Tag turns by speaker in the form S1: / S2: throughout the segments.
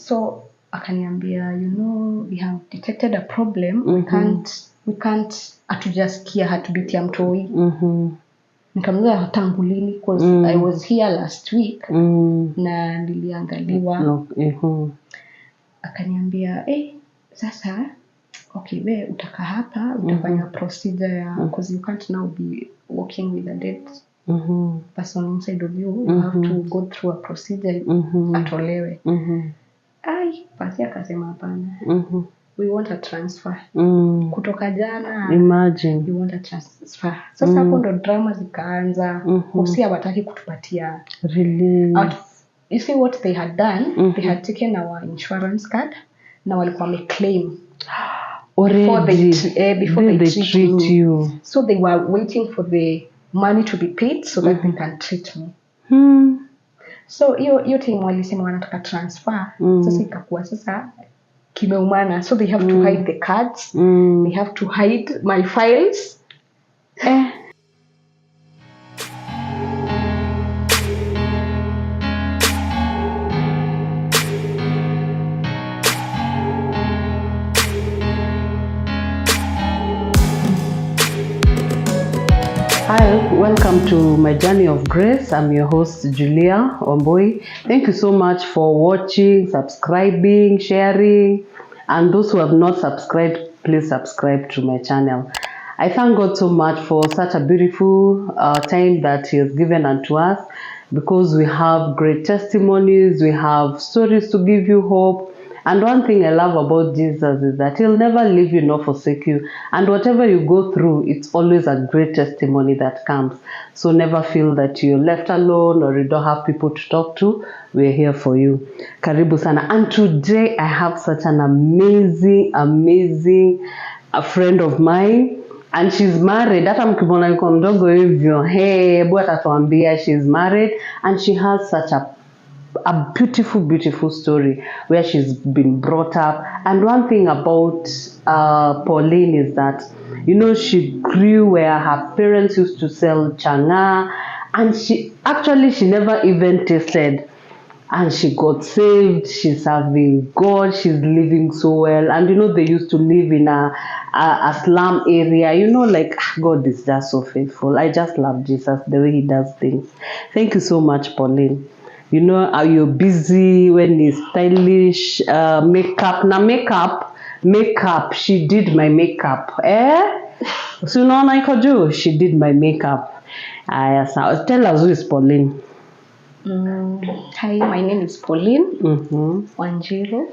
S1: So akaniambia, we have detected a problem. We can't atujasikia hatubitia mtoi. Nikamwambia tangu lini, because I was here last week na niliangaliwa. Akaniambia sasa okay, we utaka hapa utafanya procedure ya because you can't now be working with a dead person inside of you. You have to go through a procedure atolewe. Basi akasema hapana. We want a transfer. Kutoka jana.
S2: Imagine.
S1: We want a transfer. Sasa hapo ndo drama zikaanza. Usi hawataki kutupatia.
S2: Really?
S1: You see what they had done? They had taken our insurance card. Na walikuwa wameclaim.
S2: Already.
S1: Before they treat
S2: you.
S1: So they were waiting for the money to be paid so that they can treat me. So hiyo time walisema wanataka transfer. Sasa ikakuwa sasa kimeumana. So they have to hide the cards. They have to hide my files.
S2: Hi, welcome to my journey of grace. I'm your host Julia Omboi. Thank you so much for watching, subscribing, sharing, and those who have not subscribed, please subscribe to my channel. I thank God so much for such a beautiful time that He has given unto us, because we have great testimonies, we have stories to give you hope. And one thing I love about Jesus is that He'll never leave you nor forsake you. And whatever you go through, it's always a great testimony that comes. So never feel that you're left alone or you don't have people to talk to. We're here for you. Karibu sana. And today I have such an amazing a friend of mine. And she's married. Hata mkimwona yuko mdogo hivyo. Hebu atatuambia she's married. And she has such a beautiful story where she's been brought up. And one thing about Pauline is that, she grew where her parents used to sell CHANGAA, and she never even tasted, and she got saved. She's serving God, she's living so well. And they used to live in a slum area. Like, God is just so faithful. I just love Jesus, the way He does things. Thank you so much, Pauline. Are you busy when it's stylish, makeup? Now makeup, she did my makeup. So now she did my makeup. So tell us, who is Pauline?
S1: Hi, my name is Pauline Wanjiru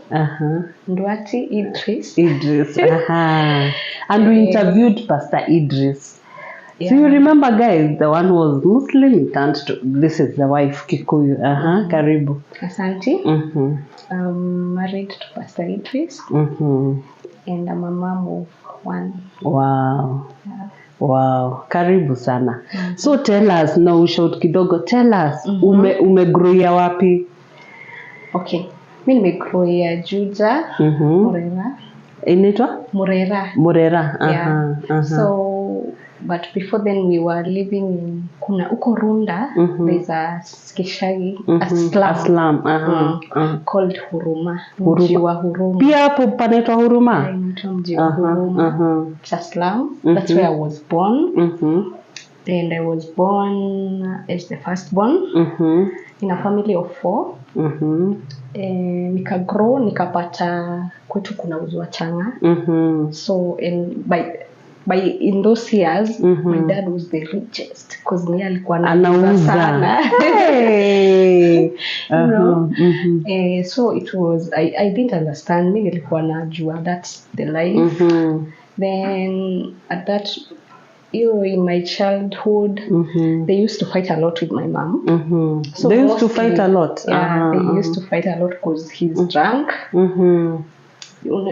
S1: Ndwati Idris.
S2: And we interviewed Pastor Idris. Yeah. So you remember, guys, the one who was Muslim, turned to, this is the wife, Kikuyu. Karibu.
S1: Asante. I'm married to Pastor Idris. And I'm a mom of one.
S2: Wow. Yeah. Wow. Karibu sana. So tell us, now shout kidogo, tell us, umegrowia wapi?
S1: Okay. Mimi nimegrowia Juja, Murera.
S2: Inaitwa? Murera.
S1: Yeah. So, but before then we were living in uko Runda. There's a skishagi, a slum called Huruma. Mji wa Huruma.
S2: Pia hapo panaitwa Huruma?
S1: Mji wa Huruma. It's a slum. That's where I was born. And I was born as the firstborn in a family of 4. Nikagrow, nikapata kwetu kuna uzwa CHANGAA. So in those years, my dad was the richest because me alikuwa anauza sana. So it was, I didn't understand. Me nilikuwa najua that's the life. Then at that, in my childhood, they used to fight a lot with my mom. So
S2: they used to fight a lot?
S1: Yeah, they used to fight a lot because he's drunk.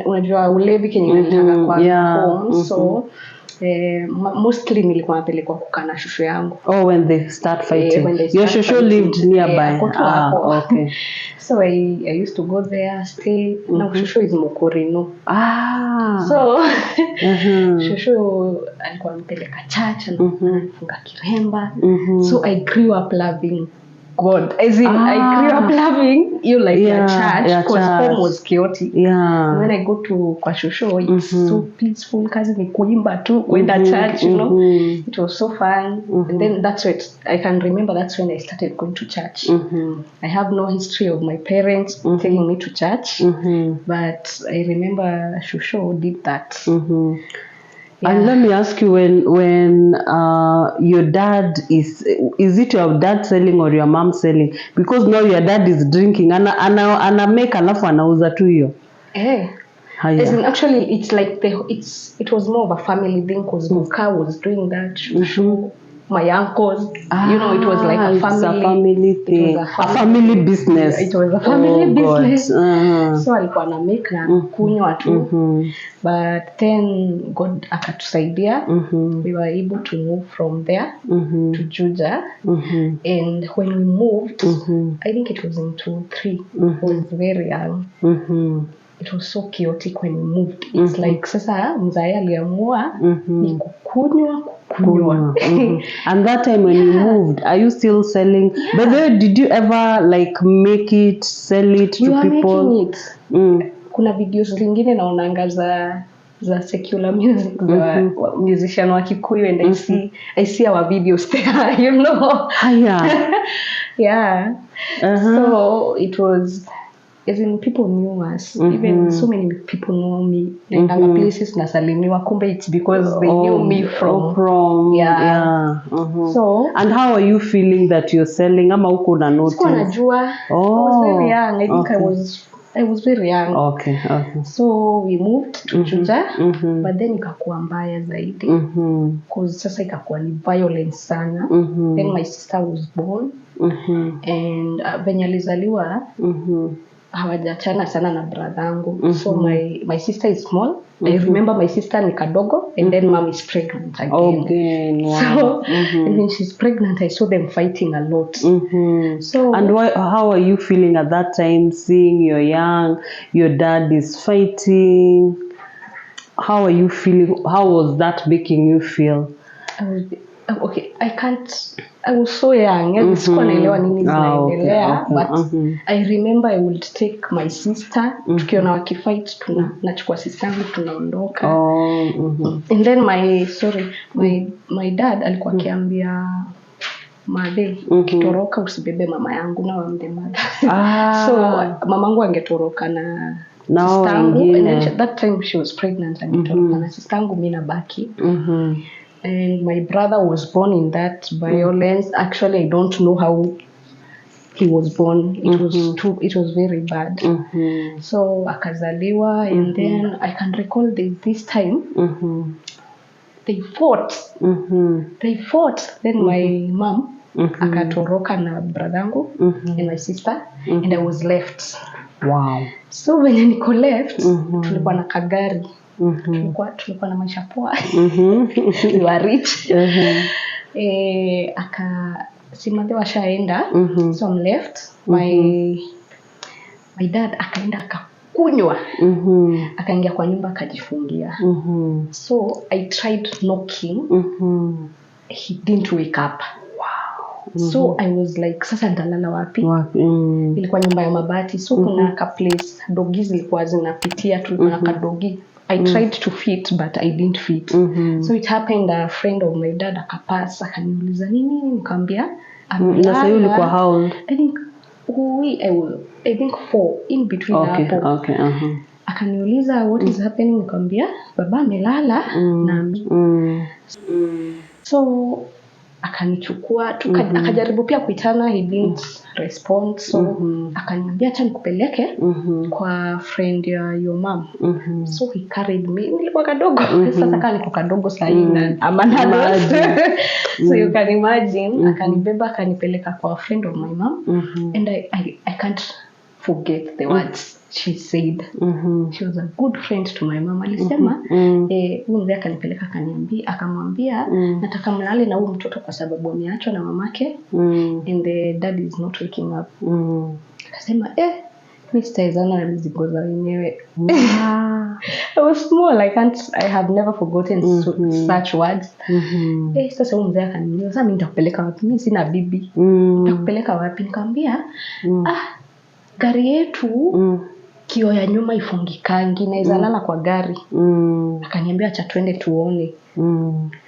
S1: Unajua ulevi kenye inataka kwa home. So mostly nilikuwa napelekwa kukaa na shushu yangu.
S2: Oh, when they start fighting. Your shushu lived nearby. Okay.
S1: So I used to go there, stay. Now shushu is Mokorino. So shushu alikuwa mpeleka church na anafunga kiremba. So I grew up loving God. As in, I grew up loving you like your church because home was chaotic.
S2: Yeah.
S1: When I go to kwa shosho, it's so peaceful. Kazi ni kuimba tu, wenda church, you know. It was so fun. And then that's what I can remember. That's when I started going to church. I have no history of my parents taking me to church, but I remember shosho did that. Yeah.
S2: And let me ask you, when your dad is it your dad selling or your mom selling? Because now your dad is drinking, ana make alafu anauza tu hiyo. As in, actually, it's like it was more of a family thing because Buka was doing that. My uncles, you know, it was like a family thing, a family business.
S1: It was a family business. So alikuwa na make na kunywa tu. But then God akatusaidia. We were able to move from there to Juja. And when we moved, I think it was in 2003. I was very young. It was so chaotic when we moved. It's like sasa mzaya aliamua ni kukunywa.
S2: And that time when you moved, are you still selling? But then, did you ever like make it, sell it to people?
S1: Making it. Kuna videos zingine naonanga za secular music, the musician wa Kikuyu, and I see our videos there, you know. Yeah. So it was, as in, people knew us. Even so many people know me. Like other places nasalimiwa, kumbe it's because they knew me from So,
S2: and how are you feeling that you're selling? Ama uko na notice?
S1: Sikuwa najua. I was very young. I think I was very young.
S2: Okay.
S1: So we moved to Juja, but then ikakuwa mbaya zaidi. Because sasa ikakuwa ni violence sana. Then my sister was born. And venye alizaliwa, hawajachana sana na bradhangu. So my sister is small. I remember my sister ni kadogo, and then mom is pregnant again.
S2: Wow.
S1: So and when she's pregnant, I saw them fighting a lot. So,
S2: and how are you feeling at that time, seeing you're young, your dad is fighting? How are you feeling? How was that making you feel? I was so young. Sikuwa naelewa nini zinaendelea, but I remember I would take my sister, tukiona wakifight, nachukua sister yangu tunaondoka. And then my dad alikuwa akiambia Made, kitoroka usibebe mama yangu na wamde mother. So mamangu angetoroka na sistangu, and then that time she was pregnant, angetoroka na sistangu, mimi nabaki. And my brother was born in that violence. Actually, I don't know how he was born. It was very bad. So akazaliwa, and then I can recall this time they fought. Then my mom akatoroka na bradhangu and my sister, and I was left. Wow.
S1: So when niko left, tulikuwa na kagari. Tulikuwa na maisha poa. We were rich. Simade washaenda, so I'm left. My dad akaenda akakunywa. Akaingia kwa nyumba akajifungia. So I tried knocking. He didn't wake up. Wow. So I was like, sasa nitalala wapi? Ilikuwa nyumba ya mabati. So kuna ka place dogi zilikuwa zinapitia, tulikuwa na kadogi. I tried to fit, but I didn't fit. So it happened, a friend of my dad akapass, akaniuliza nini, nikamwambia
S2: na sayo ulikuwa how old?
S1: I think 4 in between hapo.
S2: Okay.
S1: Akaniuliza what is happening, nikamwambia baba amelala na so akanichukua akajaribu pia kuitana, he didn't respond. So akaniambia acha nikupeleke kwa friend ya your mom. So he carried me. Nilikuwa kadogo. Sasa kama niko kadogo saina amana. So you can imagine, akanibeba akanipeleka kwa friend of my mom. And I can't forget the words she said. She was a good friend to my mom. Alisema huyu mzee akanipeleka akamwambia nataka mlale na huyu mtoto kwa sababu ameachwa na mamake and the dad is not waking up. Akasema Mr. Zana na mizigo za wenyewe. I was small, I have never forgotten such words. Sasa huyu mzee akaniambia, sasa mimi nitakupeleka wapi? Mimi sina bibi. Nitakupeleka wapi? Nikamwambia, gari yetu kioo ya nyuma ifungikangi na izalala kwa gari. Akaniambia acha twende tuone.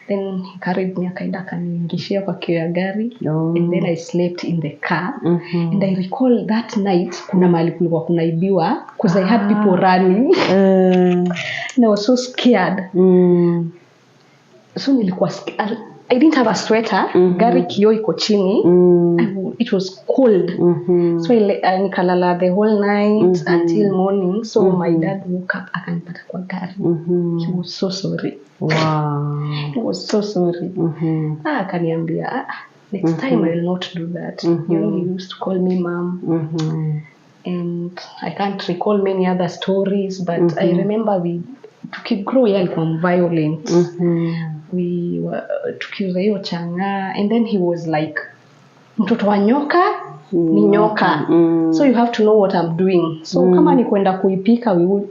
S1: Then he carried me akaenda akaniingishia kwa kioo ya gari. And then I slept in the car. And I recall that night kuna mahali kulikuwa kunaibiwa because I had people running. And I was so scared. So nilikuwa scared. I didn't have a sweater. Gari kioo iko chini. It was cold. So nikalala the whole night until morning. So my dad woke up akanipata kwa gari. He was so sorry.
S2: Wow.
S1: He was so sorry. Akaniambia, next time I will not do that. You know, he used to call me mom. And I can't recall many other stories, but I remember tukigrow alikuwa violent. We were tukiuza hiyo changaa, and then he was like, mtoto wa nyoka ni nyoka. So you have to know what I'm doing. So kama ni kwenda kuipika, we would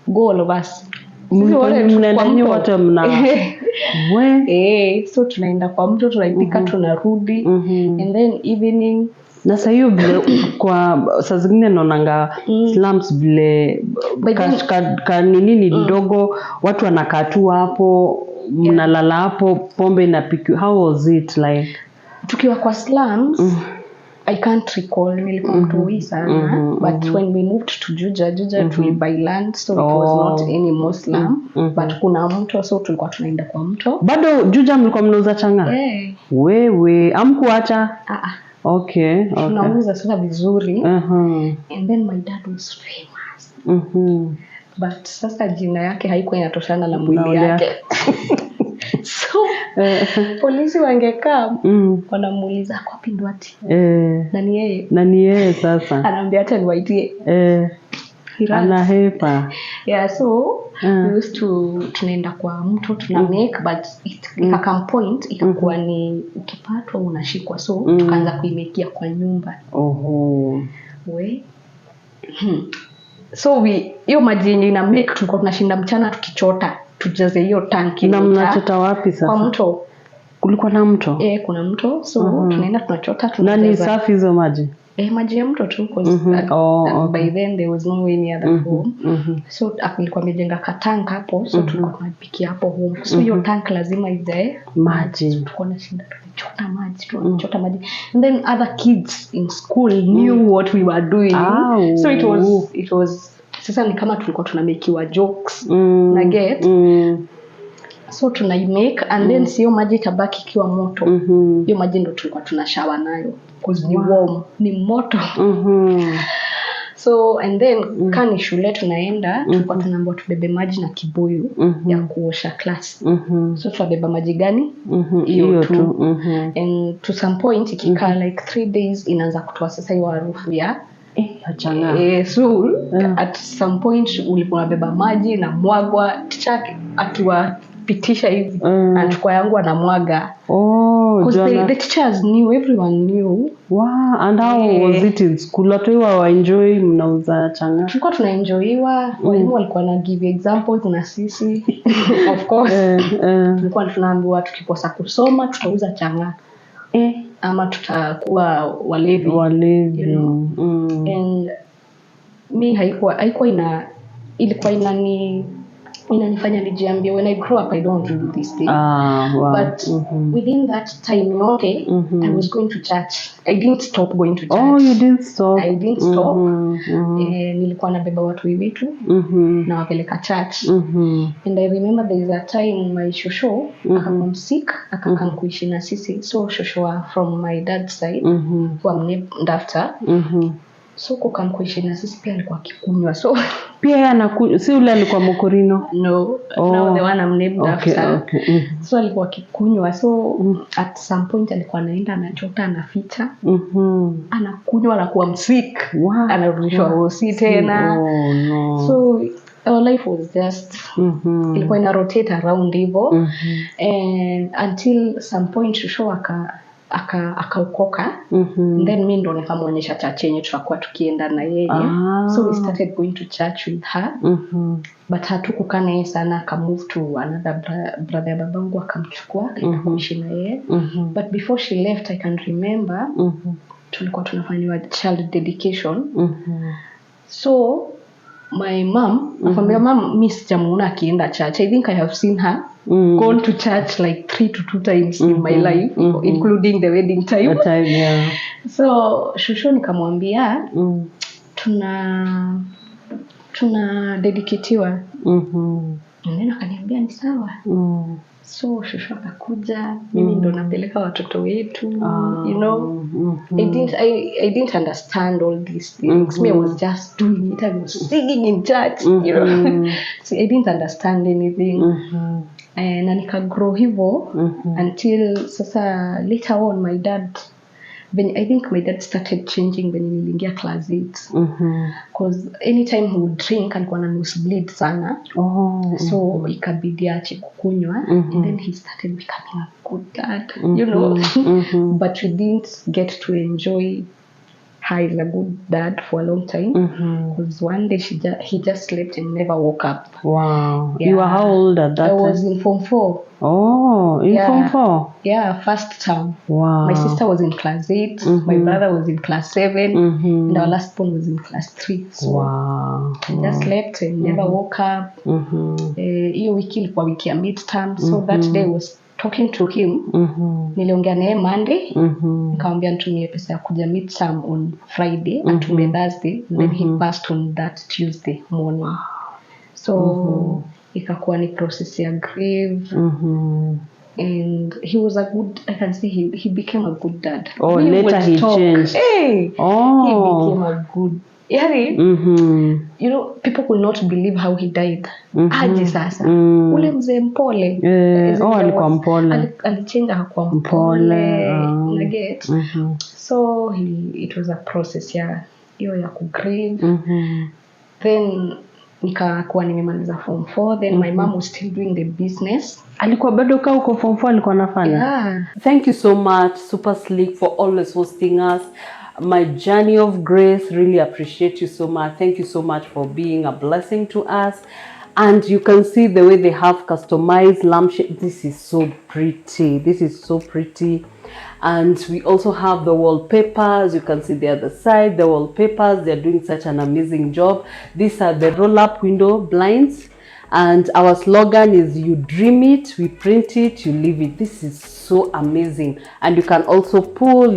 S1: go all of us.
S2: Mnaenda wote mna.
S1: So tunaenda kwa mto tunapika tunarudi. And then evening
S2: na sasa hiyo kwa saa zingine naonanga slums vile nini ndogo watu wanakaa tu hapo mnalala hapo pombe inapikwa. How was it like
S1: tukiwa kwa slums? I can't recall nilikuwa mtoi sana, but when we moved to Juja to buy land, so it was not any Muslim, but kuna mto, so tulikuwa tunaenda kwa mto. Bado
S2: Juja mlikuwa mnauza changaa? Wewe amkuacha? Okay.
S1: Tunauza sasa vizuri. And then my dad was famous. But sasa jina yake haikuwa inatoshana na mwili yake. So polisi wangekaa wanamuuliza kwa Pindwati. Nani yeye
S2: sasa?
S1: Anaambia hata niwaitie.
S2: Anahepa.
S1: Yeah, so we used to tunaenda kwa mto make, but ikakam point ikakuwa ni ukipatwa unashikwa, so tukaanza kuimekia kwa nyumba. So hiyo maji yenye ina make tulikuwa tunashinda mchana tukichota tujaze hiyo tanki.
S2: Na mnachota wapi sasa?
S1: Kwa mto.
S2: Kulikuwa na mto?
S1: Kuna mto, so tunaenda tunachota
S2: tunajaza. Nani safi hizo maji?
S1: Maji ya mto tu, because by then there was no any other home. So kulikuwa amejenga katank hapo, so tulikuwa tunapikia hapo home. So hiyo tank lazima ijae
S2: maji.
S1: Tulikuwa tunashinda tunachota maji. And then other kids in school knew what we were doing. So it was sasa ni kama tulikuwa tunamekiwa jokes na get. So tunaimake and then sio maji tabaki kiwa moto. Hiyo maji ndo tulikuwa tunashawa nayo because ni warm, ni moto. So and then kani shule tunaenda tulikuwa tunaambiwa tubebe maji na kibuyu ya kuosha class. So tunabeba maji gani? Hiyo tu. And to some point ikikaa like 3 days inaanza kutoa sasa hiyo harufu ya
S2: changaa.
S1: So at some point ulikuwa unabeba maji na mwagwa chake akiwapitisha hivi anachukua yangu anamwaga. Because the teachers knew, everyone knew.
S2: Wow, and how was it in school? Watu wa enjoy mnauza changaa?
S1: Tulikuwa tunaenjoyiwa, walimu walikuwa na give examples na sisi. Of course. Tulikuwa tunaambiwa tukiposa kusoma tutauza changaa. Ama tutakuwa walevi. You know? And me haikuwa ilikuwa inanifanya nijiambie when I grow up I don't do this thing.
S2: Wow.
S1: But within that time yote I was going to church. I didn't stop going to church.
S2: Oh, you didn't stop?
S1: I didn't stop. Nilikuwa nabeba watu wetu na wapeleka church. And I remember there is a time my shosho akakuwa sick, akakam kuishi na sisi. So shosho from my dad's side who I'm named after. So kukam kuishi na sisi pia alikuwa akikunywa. So
S2: pia anakunywa, si ule alikuwa mokorino?
S1: No, no, the one I'm named after. So alikuwa akikunywa. So at some point alikuwa anaenda anachota anaficha. Anakunywa anakuwa msick. Anarudishwa hosi tena. So our life was just ilikuwa ina rotate around hivyo. And until some point shosho akaokoka. Then mimi ndo nikamuonyesha church yenye tutakuwa tukienda na yeye. So we started going to church with her. But hatukukaa naye sana, akamove to another brother babangu akamchukua kuishi na yeye. But before she left I can remember tulikuwa tunafanywa child dedication. So my mom, my mom missed sijamuona akienda church. I think I have seen her gone to church like 3 to 2 times in my life, including the wedding time. So shusho nikamwambia tuna dedicatiwa. Ndio akaniambia ni sawa. So shusho akakuja, mimi ndo napeleka watoto wetu, you know. I didn't understand all these things. Me, I was just doing it. I was singing in church, you know. So I didn't understand anything. Na nikagrow hivyo until sasa later on my dad, I think my dad started changing when niliingia class 8. Because anytime he would drink alikuwa na nosebleed sana. So ikabidi aache kukunywa. And then he started becoming a good dad, you know. But we didn't get to enjoy her as a good dad for a long time. Because one day he just slept and never woke up.
S2: Wow. You were how old at that time?
S1: I was in Form 4.
S2: Oh, in Form 4?
S1: Yeah, first term.
S2: Wow.
S1: My sister was in class 8. My brother was in class 7. And our last born was in class 3. So
S2: wow.
S1: He just slept and never woke up. Hiyo wiki ilikuwa wiki ya midterm. So that day I was talking to him. Niliongea naye Monday. Nikamwambia nitumie pesa ya kuja midterm on Friday, atumie Thursday. And then he passed on that Tuesday morning. So ikakuwa ni process ya grief. And he was a good, I can say he became a good dad.
S2: Oh, later he changed.
S1: Hey, he became a good, you know, people could not believe how he died. Aje sasa. Ule mzee mpole.
S2: Alikuwa mpole.
S1: Alichange akakuwa mpole. Naget. So it was a process ya kugrieve. Then nikakuwa nimemaliza Form 4. Then my mom was still doing the business.
S2: Alikuwa bado kaa uko Form 4 alikuwa anafanya?
S1: Yeah.
S2: Thank you so much Super Slick for always hosting us. My journey of grace, really appreciate you so much. Thank you so much for being a blessing to us. And you can see the way they have customized lampshade. This is so pretty. This is so pretty. And we also have the wallpapers. You can see the other side, the wallpapers. They're doing such an amazing job. These are the roll-up window blinds. And our slogan is, you dream it, we print it, you live it. This is so amazing. And you can also pull,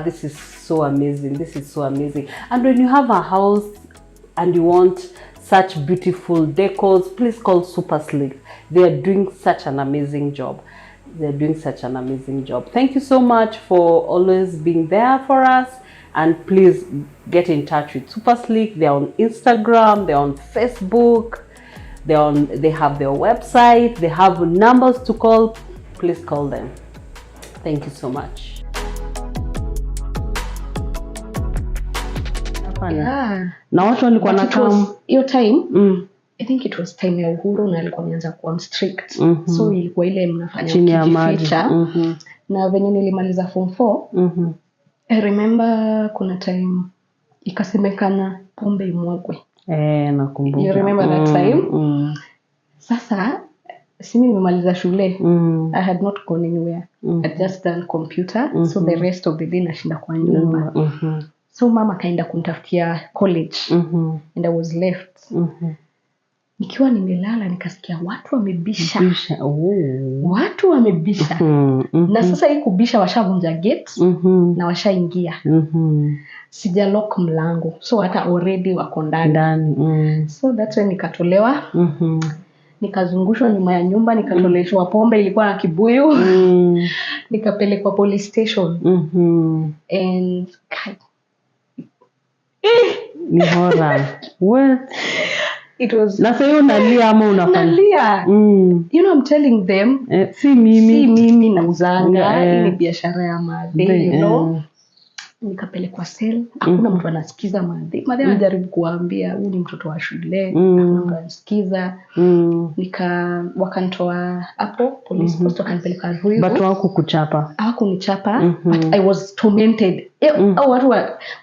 S2: this is so amazing. This is so amazing. And when you have a house and you want such beautiful decors, please call Super Slick. They are doing such an amazing job. They're doing such an amazing job. Thank you so much for always being there for us. And please get in touch with Super Slick. They're on Instagram, they're on Facebook, they have their website, they have numbers to call. Please call them. Thank you so much. Na watu walikuwa na come
S1: hiyo time. I think it was time ya uhuru na alikuwa ameanza kuwa strict. So ilikuwa ile mnafanya kujificha. Na venye nilimaliza Form 4, I remember kuna time ikasemekana pombe imwagwe.
S2: Nakumbuka.
S1: You remember that time? Sasa simi nimemaliza shule. I had not gone anywhere. I just done computer. So the rest of the day nashinda kwa nyumba. So mama kaenda kunitafutia college. And I was left. Nikiwa nimelala nikasikia watu wamebisha. Watu wamebisha. Na sasa hii kubisha washavunja gate na washaingia. Sija lock mlango. So hata already wako ndani. So that's when nikatolewa. Nikazungushwa nyuma ya nyumba, nikatoleshwa pombe ilikuwa na kibuyu. Nikapelekwa police station. And
S2: ni horror. What?
S1: It was.
S2: Na sasa unalia ama unafanya?
S1: Nalia. You know, I'm telling them.
S2: Si mimi
S1: na uzanga. Hii ni biashara ya madhe, you know. nikapelekwa cell. Hakuna mtu anasikiza madhe anajaribu kuambia huyu ni mtoto wa shule, hakuna mtu anasikiza. Wakanitoa hapo police post, wakanipeleka Ruiru.
S2: But hawakukuchapa?
S1: Hawakunichapa, but I was tormented.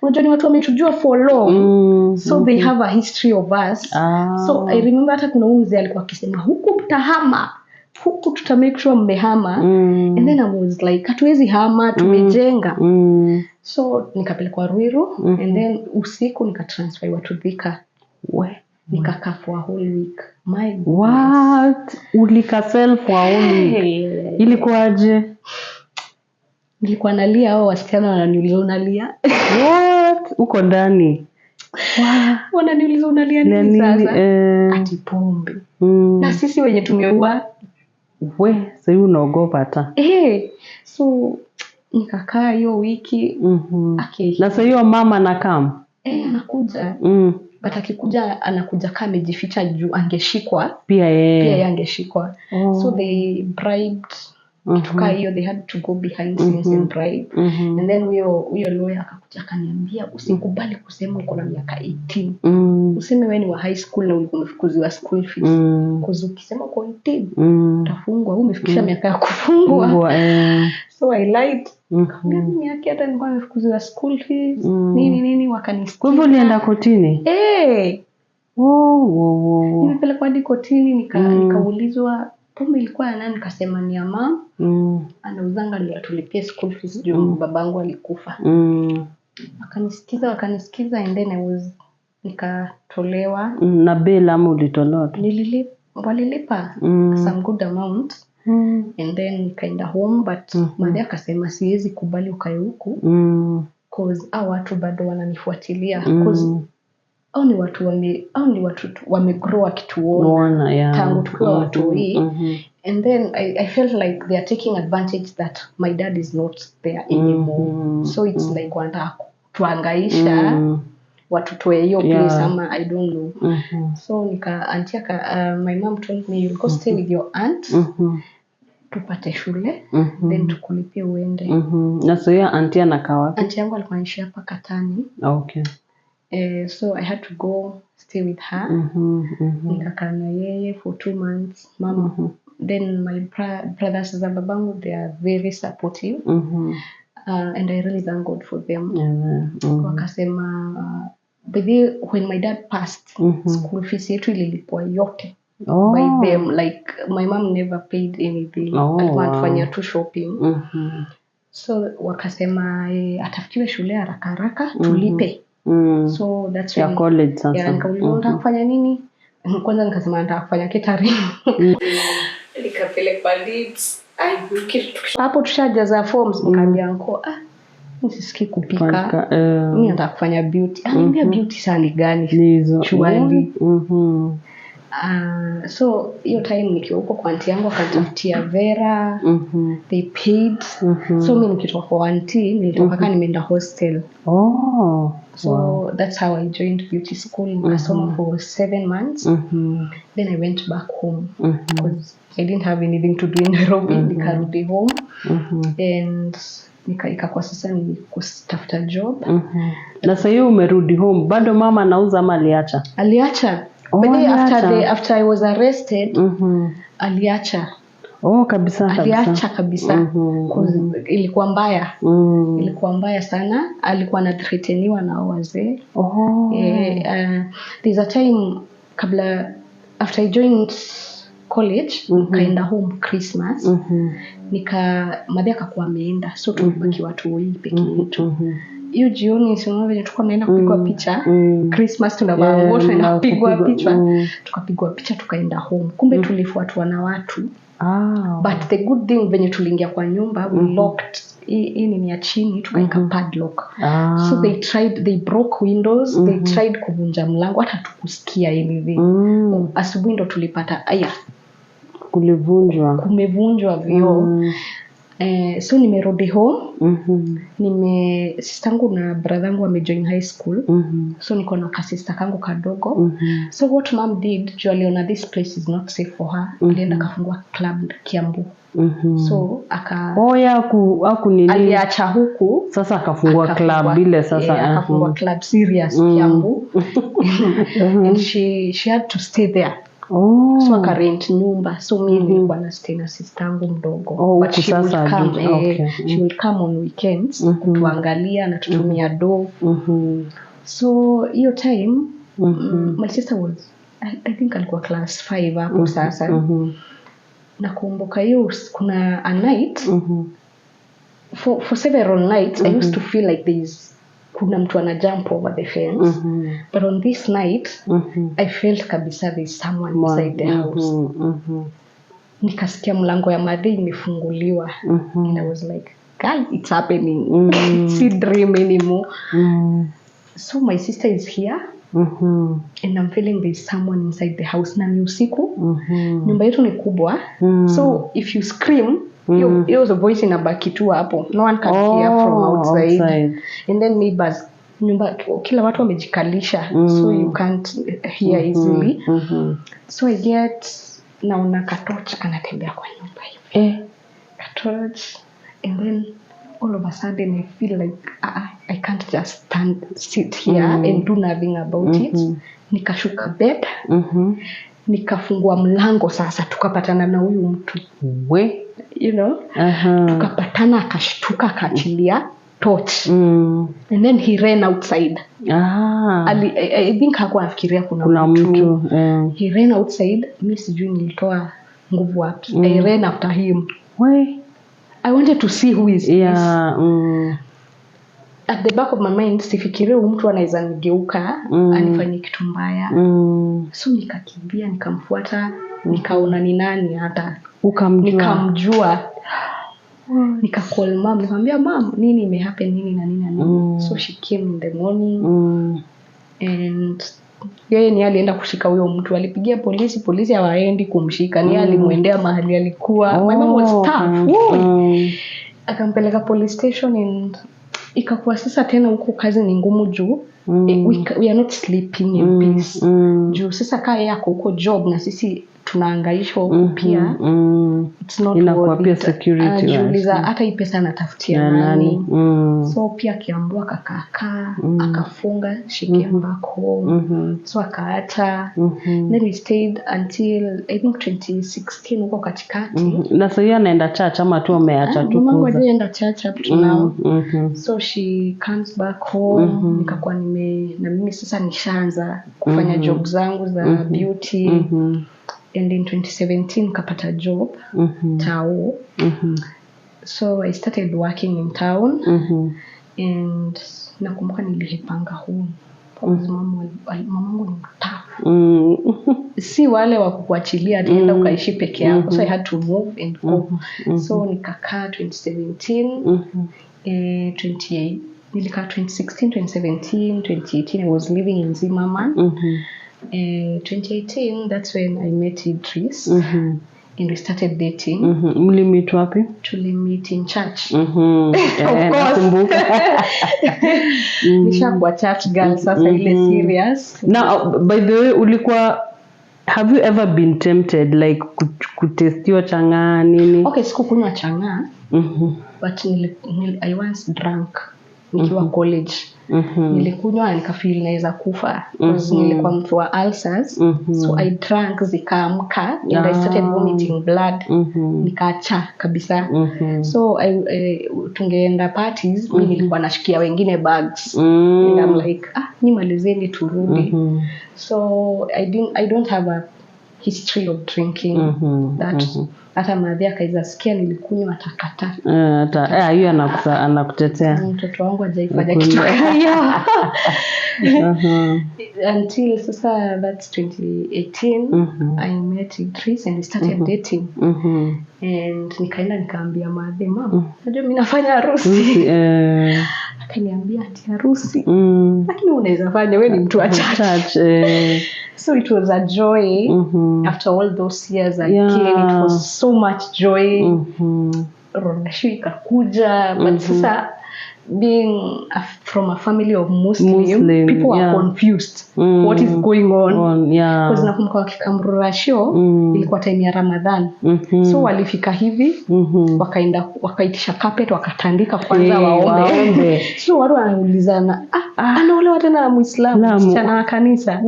S1: Unajua ni watu wametujua for long, so they have a history of us. So I remember hata kuna mzee alikuwa akisema huku mtahama, huku tuta make sure mmehama. And then I was like, hatuwezi hama, tumejenga. So nikapelekwa Ruiru, and then usiku nikatransferiwa to Thika. Nikakaa for a whole week. My goodness.
S2: What? Ulika self for a whole week? Ilikuwaje?
S1: Nilikuwa nalia, hao wasichana wananiuliza unalia.
S2: What? Uko ndani?
S1: Wananiuliza unalia nini sasa? Ati pombe. Na sisi wenye tumeua.
S2: Sasa unaogopa hata.
S1: So nikakaa hiyo wiki.
S2: Na sasa hiyo mama anakam?
S1: Anakuja. But akikuja anakuja kama amejificha juu angeshikwa.
S2: Pia
S1: yeye angeshikwa. So they bribed. Tukaa hiyo, they had to go behind scenes and bribe. And then huyo lawyer akakuja akaniambia usikubali kusema uko na miaka 18. Useme wewe ni wa high school na ulikuwa umefukuziwa school fees. Because ukisema uko 18 utafungwa, umefikisha miaka ya kufungwa. So I lied. Kama miaka hata nilikuwa nimefukuziwa school fees, nini wakanisikia.
S2: Kwa hivyo ulienda kotini?
S1: Nimepelekwa hadi kotini, nikaulizwa pombe ilikuwa nani, nikasema ni ya mama. Anauzanga ndio atulipie school fees juu babangu alikufa. Wakanisikiza and then nikatolewa.
S2: Na bail ama ulitolewa?
S1: Walilipa some good amount. And then nikaenda home, but mother akasema siwezi kubali ukae huku cause hao watu bado wananifuatilia. Cause hao ni watu wamegrow wakituona tangu tukiwa watu hii. And then I felt like they are taking advantage that my dad is not there anymore. So it's like wanataka tuangaisha watu toe hiyo place ama I don't know. So my mom told me you'll go stay with your aunt. Tupate shule, then tukulipie uende.
S2: Na so ya auntie anakaa wapi?
S1: Auntie yangu alikuwa anaishi hapa Katani.
S2: Okay.
S1: So I had to go stay with her. Nikakaa na yeye for 2 months. Mama. Then my brothers za babangu, they are very supportive. And I really thank God for them. Wakasema, when my dad passed, school fees yetu ililipwa yote. By them, like my mom never paid anything. Alikuwa anafanya tu shopping. So wakasema atafutiwe shule haraka tulipe. So that's
S2: when college sasa.
S1: Nikauliza nataka kufanya nini? Kwanza nikasema nataka kufanya catering. Nikapeleka leads. Hapo tushajaza forms, nikaambia anko msisikii kupika. Mimi nataka kufanya beauty. Niambia beauty sani gani? Chuali. So hiyo time nikiwa huko kwa auntie yangu akanitafutia Vera. They paid. So mimi nikitoka kwa auntie nilitoka kama nimeenda hostel. So that's how I joined beauty school. Nikasoma for 7 months. Then I went back home because I didn't have anything to do in Nairobi. Nikarudi home. And ikakuwa sasa ni kutafuta job.
S2: Na sasa hiyo umerudi home, bado mama anauza ama aliacha?
S1: Aliacha. But after I was arrested, aliacha.
S2: Kabisa.
S1: Aliacha kabisa. Ilikuwa mbaya. Ilikuwa mbaya sana. Alikuwa anathreateniwa na wazee. There's a time after I joined college, nikaenda home Christmas. Madhe akakuwa ameenda. So tulibaki watu wengi peke yetu. Hiyo jioni sio venye tulikuwa tunaenda kupigwa picha. Christmas tunavaa nguo tunaenda kupigwa picha. Tukapigwa picha tukaenda home. Kumbe tulifuatwa na watu. But the good thing venye tuliingia kwa nyumba, we locked hii ni ya chini tukaika padlock. So they broke windows, they tried kuvunja mlango, hata tukusikia anything. Asubuhi ndo tulipata kumevunjwa vioo. So nimerudi home. Sistangu na brother wamejoin high school. So niko na sister kangu kadogo. So what mom did, aliona this place is not safe for her. Alienda kafungua club Kiambu. So aliacha huku
S2: sasa akafungua club ile sasa
S1: akafungua club serious Kiambu. And she had to stay there. So akarent nyumba. So mimi nilikuwa na stay na sistangu mdogo. But she will come, she will come on weekends kutuangalia na tutumia do. So hiyo time my sister was I think alikuwa class 5 hapo sasa. Nakumbuka hiyo kuna a night for several nights I used to feel like kuna mtu ana jump over the fence. But on this night I felt kabisa there's someone inside the house. Nikasikia mlango ya madhi imefunguliwa. And I was like, girl, it's happening. It's a dream anymore. So my sister is here. And I'm feeling there's someone inside the house. Na ni usiku. Nyumba yetu ni kubwa. So if you scream, it was a voice inabaki tu hapo. No one can hear from outside. And then neighbors, nyumba kila watu wamejikalisha. So you can't hear easily. So I get naona katoch kanatembea kwa nyumba hivi. Katoch. And then all of a sudden I feel like I can't just sit here and do nothing about it. Nikashuka bed. Nikafungua mlango sasa tukapatana na huyu mtu. You know? Tukapatana akashtuka akachilia torch. And then he ran outside. I think hakuwa afikiria kuna mtu. He ran outside. Mimi sijui nilitoa nguvu wapi. I ran after him. I wanted to see who is this. At the back of my mind, sifikiria mtu anaweza nigeuka anifanyie kitu mbaya. So nikakimbia, nikamfuata, nikaona ni nani hata. Nikamjua. Nikacall mom, nikamwambia mom, nini imehappen nini na nini. So she came in the morning. And yeye ni alienda kushika huyo mtu, alipigia polisi hawaendi kumshika, ni alimuendea mahali alikuwa. My mom was tough. Akampeleka police station and ikakuwa sasa tena huko kazi ni ngumu juu. We are not sleeping in peace. Juu sasa kaya yako huko job na sisi tunaangaishwa huko pia. It's not
S2: inakuwa pia security.
S1: Juliza hata hii pesa natafutia nani. So pia Kiambu akakaa akafunga, she came back home. So akaacha. Then we stayed until I think 2016 huko katikati.
S2: Na sasa anaenda church ama tu ameacha tu.
S1: Mama anaenda church up to now. So she comes back home. Nikakuwa na mimi sasa nishaanza kufanya job zangu za beauty. And in 2017 kapata job Tao. So I started working in town. And nakumbuka nilipanga home. Mamangu ni mtafu. Si wale wa kukuachilia ataenda ukaishi peke yako. So I had to move and go. So nikakaa 2017 28 nilikaa 2016 2017 2018 I was living in Zimmerman. 2018 that's when I met Idris. And we started dating.
S2: Mlimit wapi?
S1: Tulimit in church. Of course. Nishakuwa church girl sasa ile serious.
S2: Now by the way have you ever been tempted like kutestiwa changaa nini?
S1: Okay, sikukunywa changaa. But I once drank nikiwa college. Nilikunywa nikafeel naweza kufa because nilikuwa mtu wa ulcers. So I drank zikaamka and I started vomiting blood. Nikaacha kabisa. So tungeenda parties, mimi nilikuwa nashikia wengine bags. And I'm like, nimalizeni turudi. So I don't have a history of drinking that hata madhi akaiza sikia nilikunywa atakata.
S2: Hiyo anakutetea.
S1: Mtoto wangu hajaifanya kitu kaya. Until sasa that's 2018 I met Idris and we started dating. And nikaenda nikaambia madhi, mama najua mimi nafanya harusi. Akaniambia ati harusi. Lakini unaweza fanya, wewe ni mtu wa church. So it was a joy. After all those years again, it was so much joy. rorashio ikakuja, but sasa being from a family of Muslim people are confused what is going on. Because nakumbuka wakikamrorashio ilikuwa time ya Ramadhan. So walifika hivi wakaitisha carpet wakatandika kwanza waombe. So watu wanaulizana anaolewa tena na Muislamu msichana wa kanisa.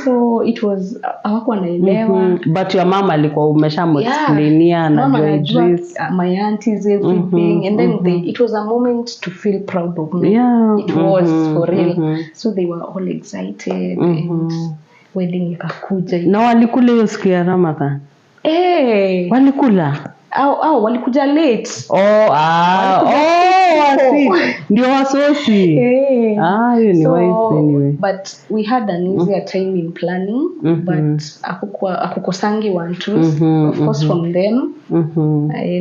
S1: So it was hawako wanaelewa.
S2: But your mama alikuwa umeshamexplainia na Idris,
S1: my aunties, everything, and then it was a moment to feel proud of me. It was for real. So they were all excited and wedding ikakuja.
S2: Na walikula hiyo siku ya Ramadhan? Walikula?
S1: Walikuja late.
S2: Wasi. Ndio wasosi. Hiyo ni wise anyway.
S1: But we had an easier time in planning, but akukosangi one too. Of course from them,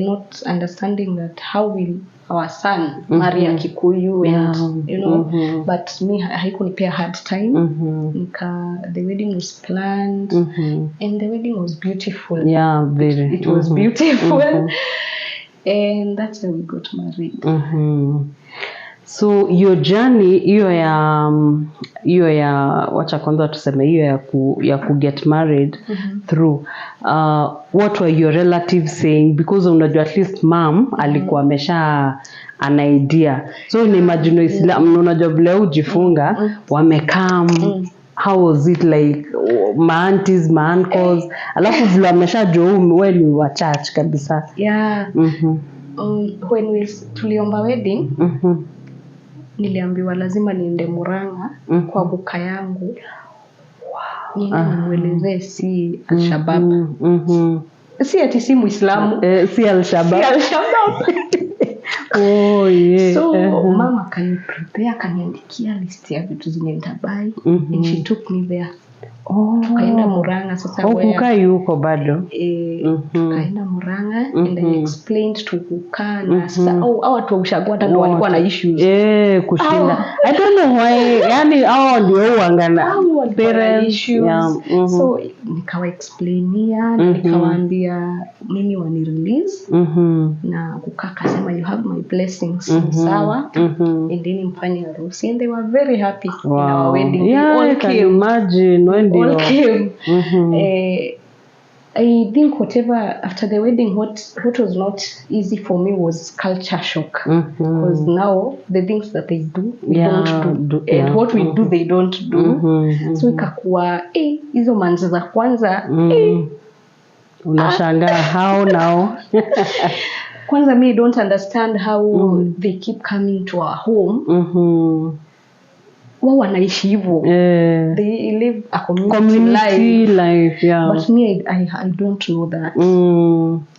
S1: not understanding that how will our son marry a Kikuyu and you know, but me haikunipea hard time. The wedding was planned and the wedding was beautiful.
S2: Very.
S1: It was beautiful. And that's how we got married.
S2: So your journey hiyo ya wacha kwanza tuseme hiyo ya ku get married through what were your relatives saying, because unajua at least mom alikuwa amesha an idea, so ni imagine Islam unajua vile ujifunga wamekam. How was it like my aunties, my uncles, alafu vile ameshajua wewe ni wa church kabisa?
S1: When tuliomba wedding niliambiwa lazima niende Murang'a kwa buka yangu. Nimuelezee si Al-Shabaab. Si ati si Muislamu,
S2: si Al-Shabaab.
S1: So mama prepare kaniandikia list ya vitu zenye nitabai and she took me there. Tukaenda Murang'a sasa
S2: wewe. Kukaa yuko bado?
S1: Tukaenda Murang'a and I explained to kukaa na sasa watu wa Ushago hata ndio walikuwa na issues.
S2: Kushinda. I don't know why. Yani ndio uangana
S1: parents issues. So nikawa explainia, nikawaambia mimi wani release na kukaa kasema you have my blessings. Sawa. And then mfanye harusi and they were very happy in our wedding.
S2: I can imagine when
S1: all came. I think whatever after the wedding, what was not easy for me was culture shock, because now the things that they do we don't do, and what we do they don't do. So ikakuwa hizo manza za kwanza
S2: unashangaa how now.
S1: Kwanza me don't understand how they keep coming to our home. Wao wanaishi hivyo. They live a community life. But me I don't know that.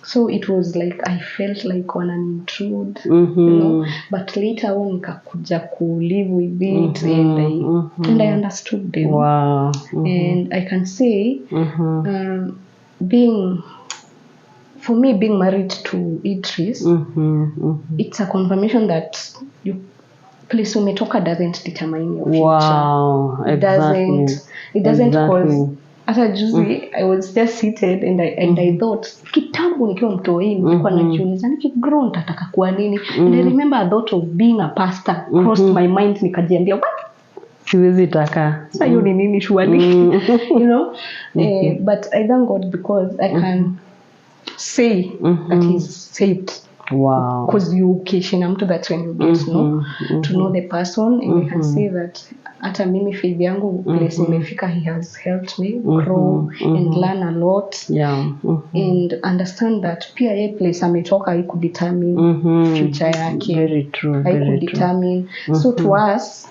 S1: So it was like I felt like an intrude, you know. But later on nikakuja ku live with it and I understood them. And I can say being married to Idris, it's a confirmation that place umetoka doesn't determine your future. It doesn't cause. Hata juzi I was just seated and I thought kitambo nikiwa mtoi nilikuwa najiuliza nikigrow nitataka kuwa nini. And I remember a thought of being a pastor crossed my mind, nikajiambia what?
S2: Siwezi taka.
S1: Sasa hiyo ni nini surely? You know? But I thank God because I can say that he's saved. Because you kishina mtu, that's when you get to know the person, and I can say that hata mimi faith yangu place imefika, he has helped me grow and learn a lot and understand that pia ye place ametoka haiku determine future yake.
S2: Very true.
S1: Haiku determine. So to us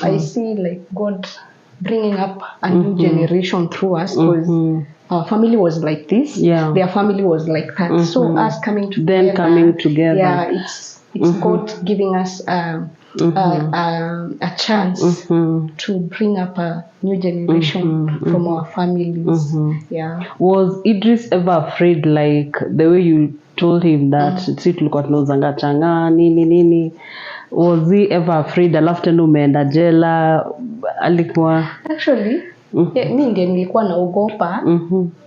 S1: I see like God bringing up a new generation through us, because our family was like this, their family was like that. So us coming together, it's God giving us a chance to bring up a new generation from our families.
S2: Was Idris ever afraid, like the way you told him that si tulikuwa tunauzanga changaa nini? Was he ever afraid alafu tena umeenda jela? Alikuwa
S1: actually Mimi ndio nilikuwa naogopa.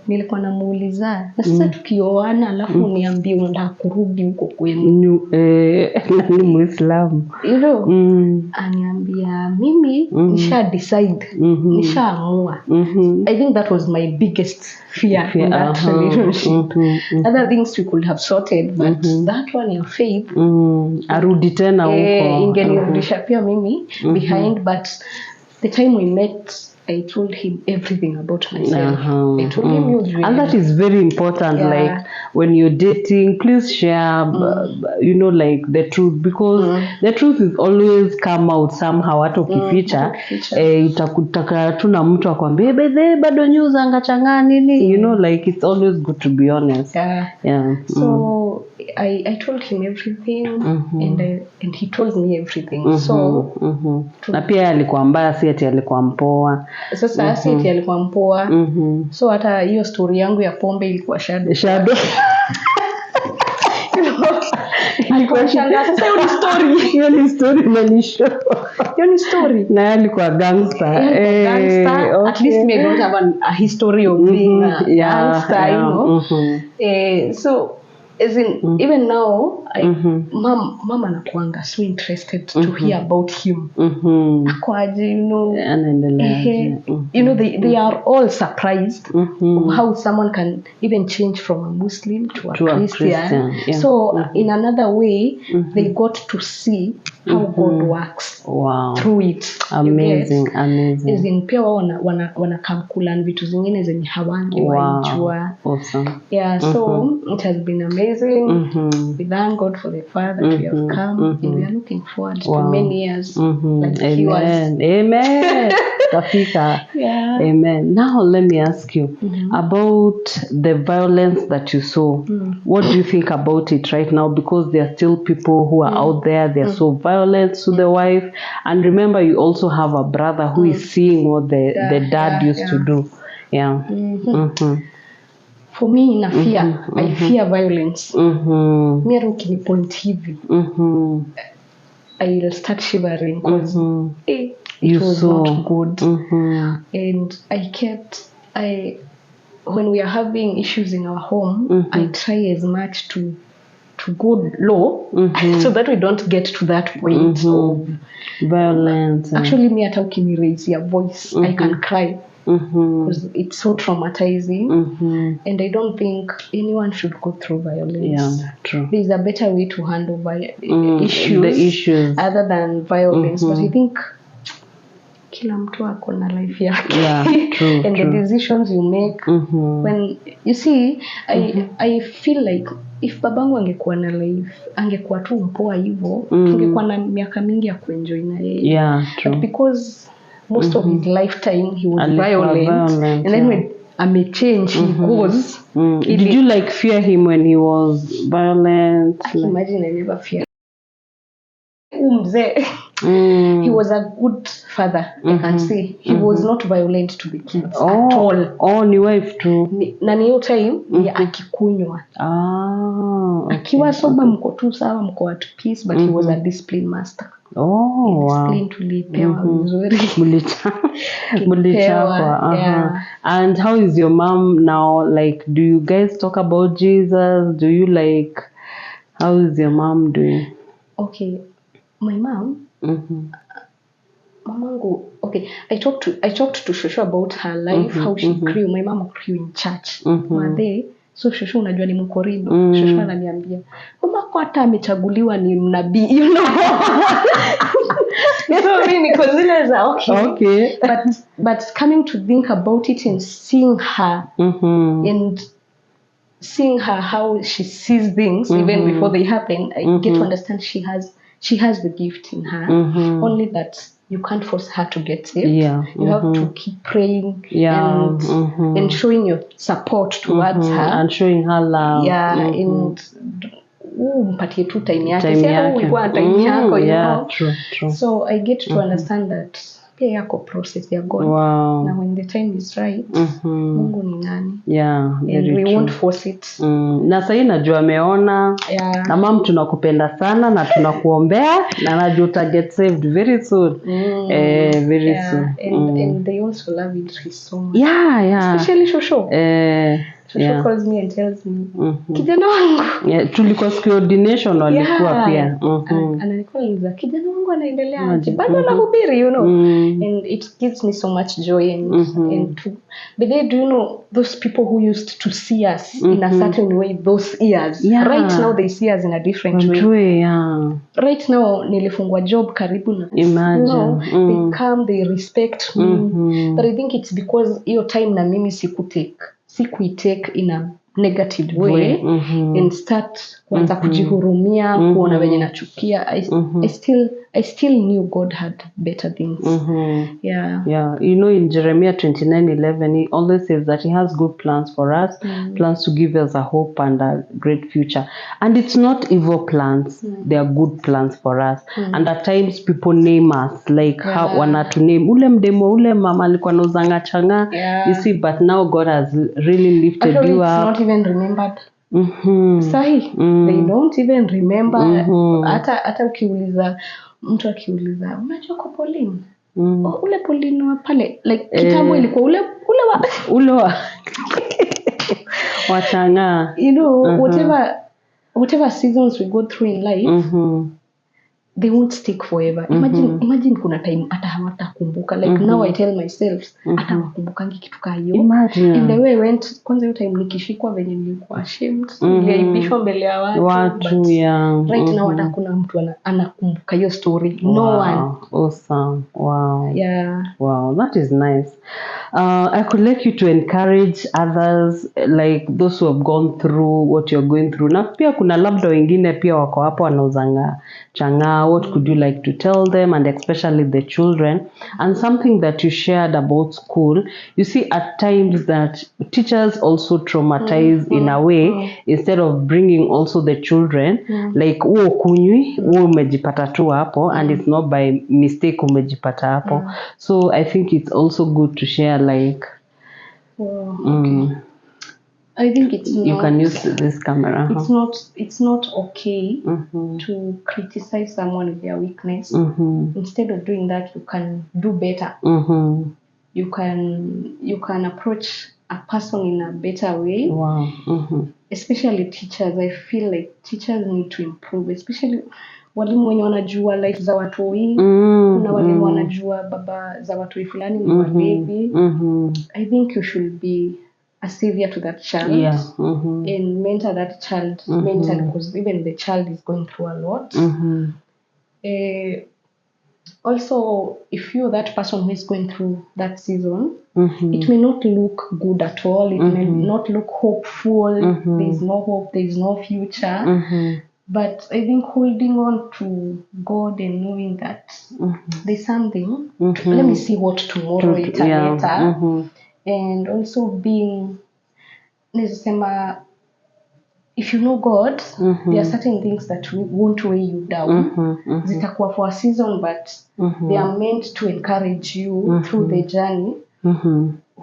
S1: Nilikuwa namuuliza na sasa tukioana alafu niambie unataka kurudi huko kwenu
S2: ni Muislamu.
S1: Aniambia mimi nisha decide, nishaamua. I think that was my biggest fear in that relationship. Other things we could have sorted, but that one ya faith
S2: arudi tena huko
S1: ingenirudisha pia mimi behind. But the time we met, I told him everything about myself. I told him you really,
S2: and that is very important. Like when you're dating, please share like the truth, because the truth is always come out somehow. Hata ukificha utakutaka tu na mtu akwambie bado news angachanga nini, like it's always good to be honest.
S1: So I told him everything and he told me everything. So
S2: na pia alikuwa mbaya, si ati alikuwa mpoa.
S1: Sasa si ati alikuwa mpoa. So hata hiyo story yangu ya pombe ilikuwa shadow. Alikuwa shanga. Sasa hiyo ni story manisho. Hiyo ni story.
S2: Na alikuwa gangster.
S1: Okay. At least me don't have a history of being a gangster, you know. So as in, even now, mama anakuanga so interested to hear about him. Akwaje, they are all surprised of how someone can even change from a Muslim to a Christian. So in another way, they got to see how God works through it.
S2: Amazing.
S1: As in, pia wanakamkula vitu zingine zenye hawangi waijua.
S2: Awesome.
S1: So it has been amazing. We thank God for the fact that we have come, and we are looking forward to many years. Like
S2: Amen. Kafika. Amen. Now let me ask you about the violence that you saw. What do you think about it right now? Because there are still people who are out there, they are so violent to the wife. And remember, you also have a brother who is seeing what the dad used to do.
S1: For me, I fear violence. Me ukini point hivi, I'll start shivering because it was not good. And when we are having issues in our home, I try as much to go low so that we don't get to that point of
S2: violence.
S1: Actually, me hata ukini raise your voice, I can cry. Because it's so traumatizing, and I don't think anyone should go through violence.
S2: True.
S1: There's a better way to handle issues other than violence. But I think kila mtu ako na life yake.
S2: True.
S1: And the decisions you make when you see, I feel like if babangu angekuwa na life, angekuwa tu mpoa hivyo, tungekuwa na miaka mingi ya kuenjoy na yeye. But because most of his lifetime he was violent, and then when amechange he goes.
S2: Did you like fear him when he was violent?
S1: Imagine I never feared. He was a good father, I can say. He was not violent to the kids at all.
S2: Ni wife too.
S1: Na niyo time ni akikunywa. Akiwa soba mko tu sawa, mko at peace, but he was a discipline master. Discipline tulipewa vizuri.
S2: Mulichapa. And how is your mom now? Like, do you guys talk about Jesus? Do you how is your mom doing?
S1: Okay, my mom, mamangu, okay, I talked to Shosho about her life, how she grew. My mom grew in church. So Shosho unajua ni mkorido. Shosho ananiambia, mama kwa hata amechaguliwa ni mnabii, So mimi niko zile za okay. But coming to think about it and seeing her and seeing her how she sees things even before they happen, I get to understand she has the gift in her. Only that you can't force her to get saved. You have to keep praying and showing your support towards her
S2: and showing her love.
S1: And mpatie tu time yake. Sasa ulikuwa time yako, you know.
S2: True.
S1: So I get to understand that pia yako process ya God.
S2: Wow.
S1: Na when the time is right, Mungu ni nani?
S2: Yeah, very
S1: and we
S2: true.
S1: won't force it.
S2: Na sasa najua ameona.
S1: Yeah.
S2: Na mom tunakupenda sana na tunakuombea na najua uta get saved very soon. Very soon.
S1: And they also love Idris so much.
S2: Yeah.
S1: Especially Shosho. Shosho calls me and tells me, kijana wangu.
S2: Yeah, tulikuwa coordination walikuwa pia.
S1: Ananikuuliza, kijana wangu anaendelea aje? Bado anahubiri, you know. And it gives me so much joy and to but they do, you know, those people who used to see us in a certain way those years.
S2: Yeah.
S1: Right now they see us in a different way.
S2: Yeah.
S1: Right now nilifungwa job karibu na.
S2: Imagine.
S1: You know, they come, they respect me. But I think it's because hiyo time na mimi sikuitake in a negative way and start kuanza kujihurumia, kuona venye nachukia. I still knew God had better things. Yeah.
S2: You know, in Jeremiah 29:11, he always says that he has good plans for us, plans to give us a hope and a great future. And it's not evil plans, they are good plans for us. And at times people name us, like how wanatu name, ule mdemo, ule mama alikuwa anauzanga CHANGAA. You see, but now God has really lifted you up.
S1: It's not even remembered. Sahi, they don't even remember. Hata ukiuliza, mtu akiuliza, unajua kwa Pauline? Ule Pauline wa pale, like kitambo ilikuwa ule wa
S2: wa CHANGAA.
S1: You know, whatever seasons we go through in life, they won't stick forever. Imagine kuna time hata hawatakumbuka. Like now I tell myself, hata wakumbukangi kitu kama hiyo. And the way I went, kwanza hiyo time nikishikwa venye nilikuwa ashamed, niliaibishwa mbele ya watu. Right now hata kuna mtu anakumbuka hiyo story. No one.
S2: Awesome. Wow.
S1: Yeah.
S2: Wow, that is nice. I could like you to encourage others, like those who have gone through what you're going through. Na pia kuna labda wengine pia wako hapo wanauzanga CHANGAA. What could you like to tell them, and especially the children? And something that you shared about school, you see at times that teachers also traumatize in a way, instead of bringing also the children, like uo kunywi, uo umejipata tu hapo, and it's not by mistake umejipata hapo. So I think it's also good to share, like,
S1: I think it's not,
S2: you can use this camera.
S1: It's not okay to criticize someone with their weakness. Instead of doing that, you can do better. You can approach a person in a better way.
S2: Wow.
S1: Especially teachers. I feel like teachers need to improve, especially walimu wenye wanajua life za watoi. Kuna walimu wanajua baba za watoi fulani ni walevi. I think you should be a savior to that child, and mentor that child mentally, because even the child is going through a lot. Also, if you're that person who is going through that season, it may not look good at all. It may not look hopeful. There is no hope. There is no future. But I think holding on to God and knowing that there's something, let me see what tomorrow is later. And also being, if you know God, there are certain things that won't weigh you down. Zitakuwa for a season, but they are meant to encourage you through the journey,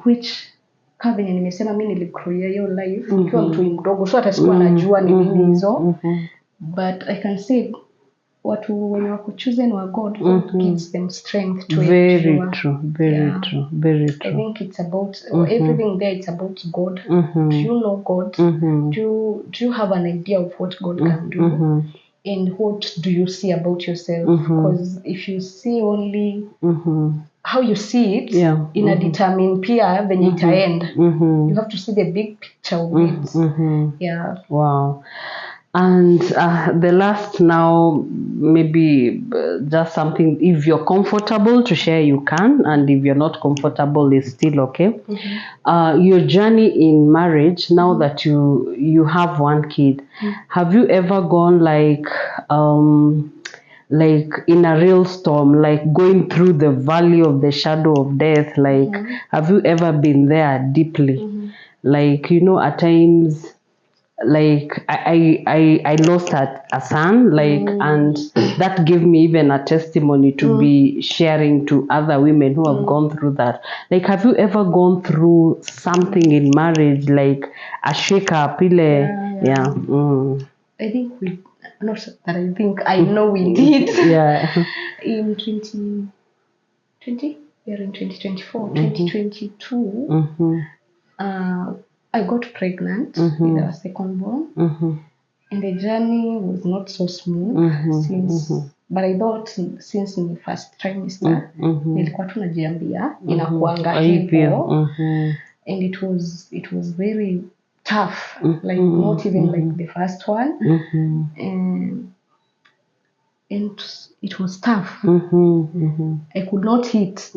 S1: which kama nimesema mimi nilicreate hiyo life nikiwa mtu mdogo, so hata sikuwa najua ni nini hizo. But I can say watu wenye wako chosen wa God, God gives them strength to
S2: very
S1: endure.
S2: True. Very true.
S1: I think it's about everything there. It's about God. Do you know God? Do you have an idea of what God can do? And what do you see about yourself? Because if you see only how you see it, in a determined pia venye itaend. You have to see the big picture of it. Yeah.
S2: Wow. And the last now, maybe just something, if you're comfortable to share, you can. And if you're not comfortable, it's still okay. Your journey in marriage, now that you have one kid, have you ever gone like in a real storm, like going through the valley of the shadow of death? Like, have you ever been there deeply? Like, you know, at times like I lost a son, like, and that gave me even a testimony to be sharing to other women who have gone through that. Like, have you ever gone through something in marriage, like a shake-up? Yeah.
S1: I think we, not that I think, I know we did.
S2: Yeah.
S1: In 2020, we are in 2024, 2022. I got pregnant with our second born, and the journey was not so smooth but I thought since in the first trimester nilikuwa tunajiambia inakuanga hivyo, and it was very tough, like not even like the first one, and it was tough. I could not eat.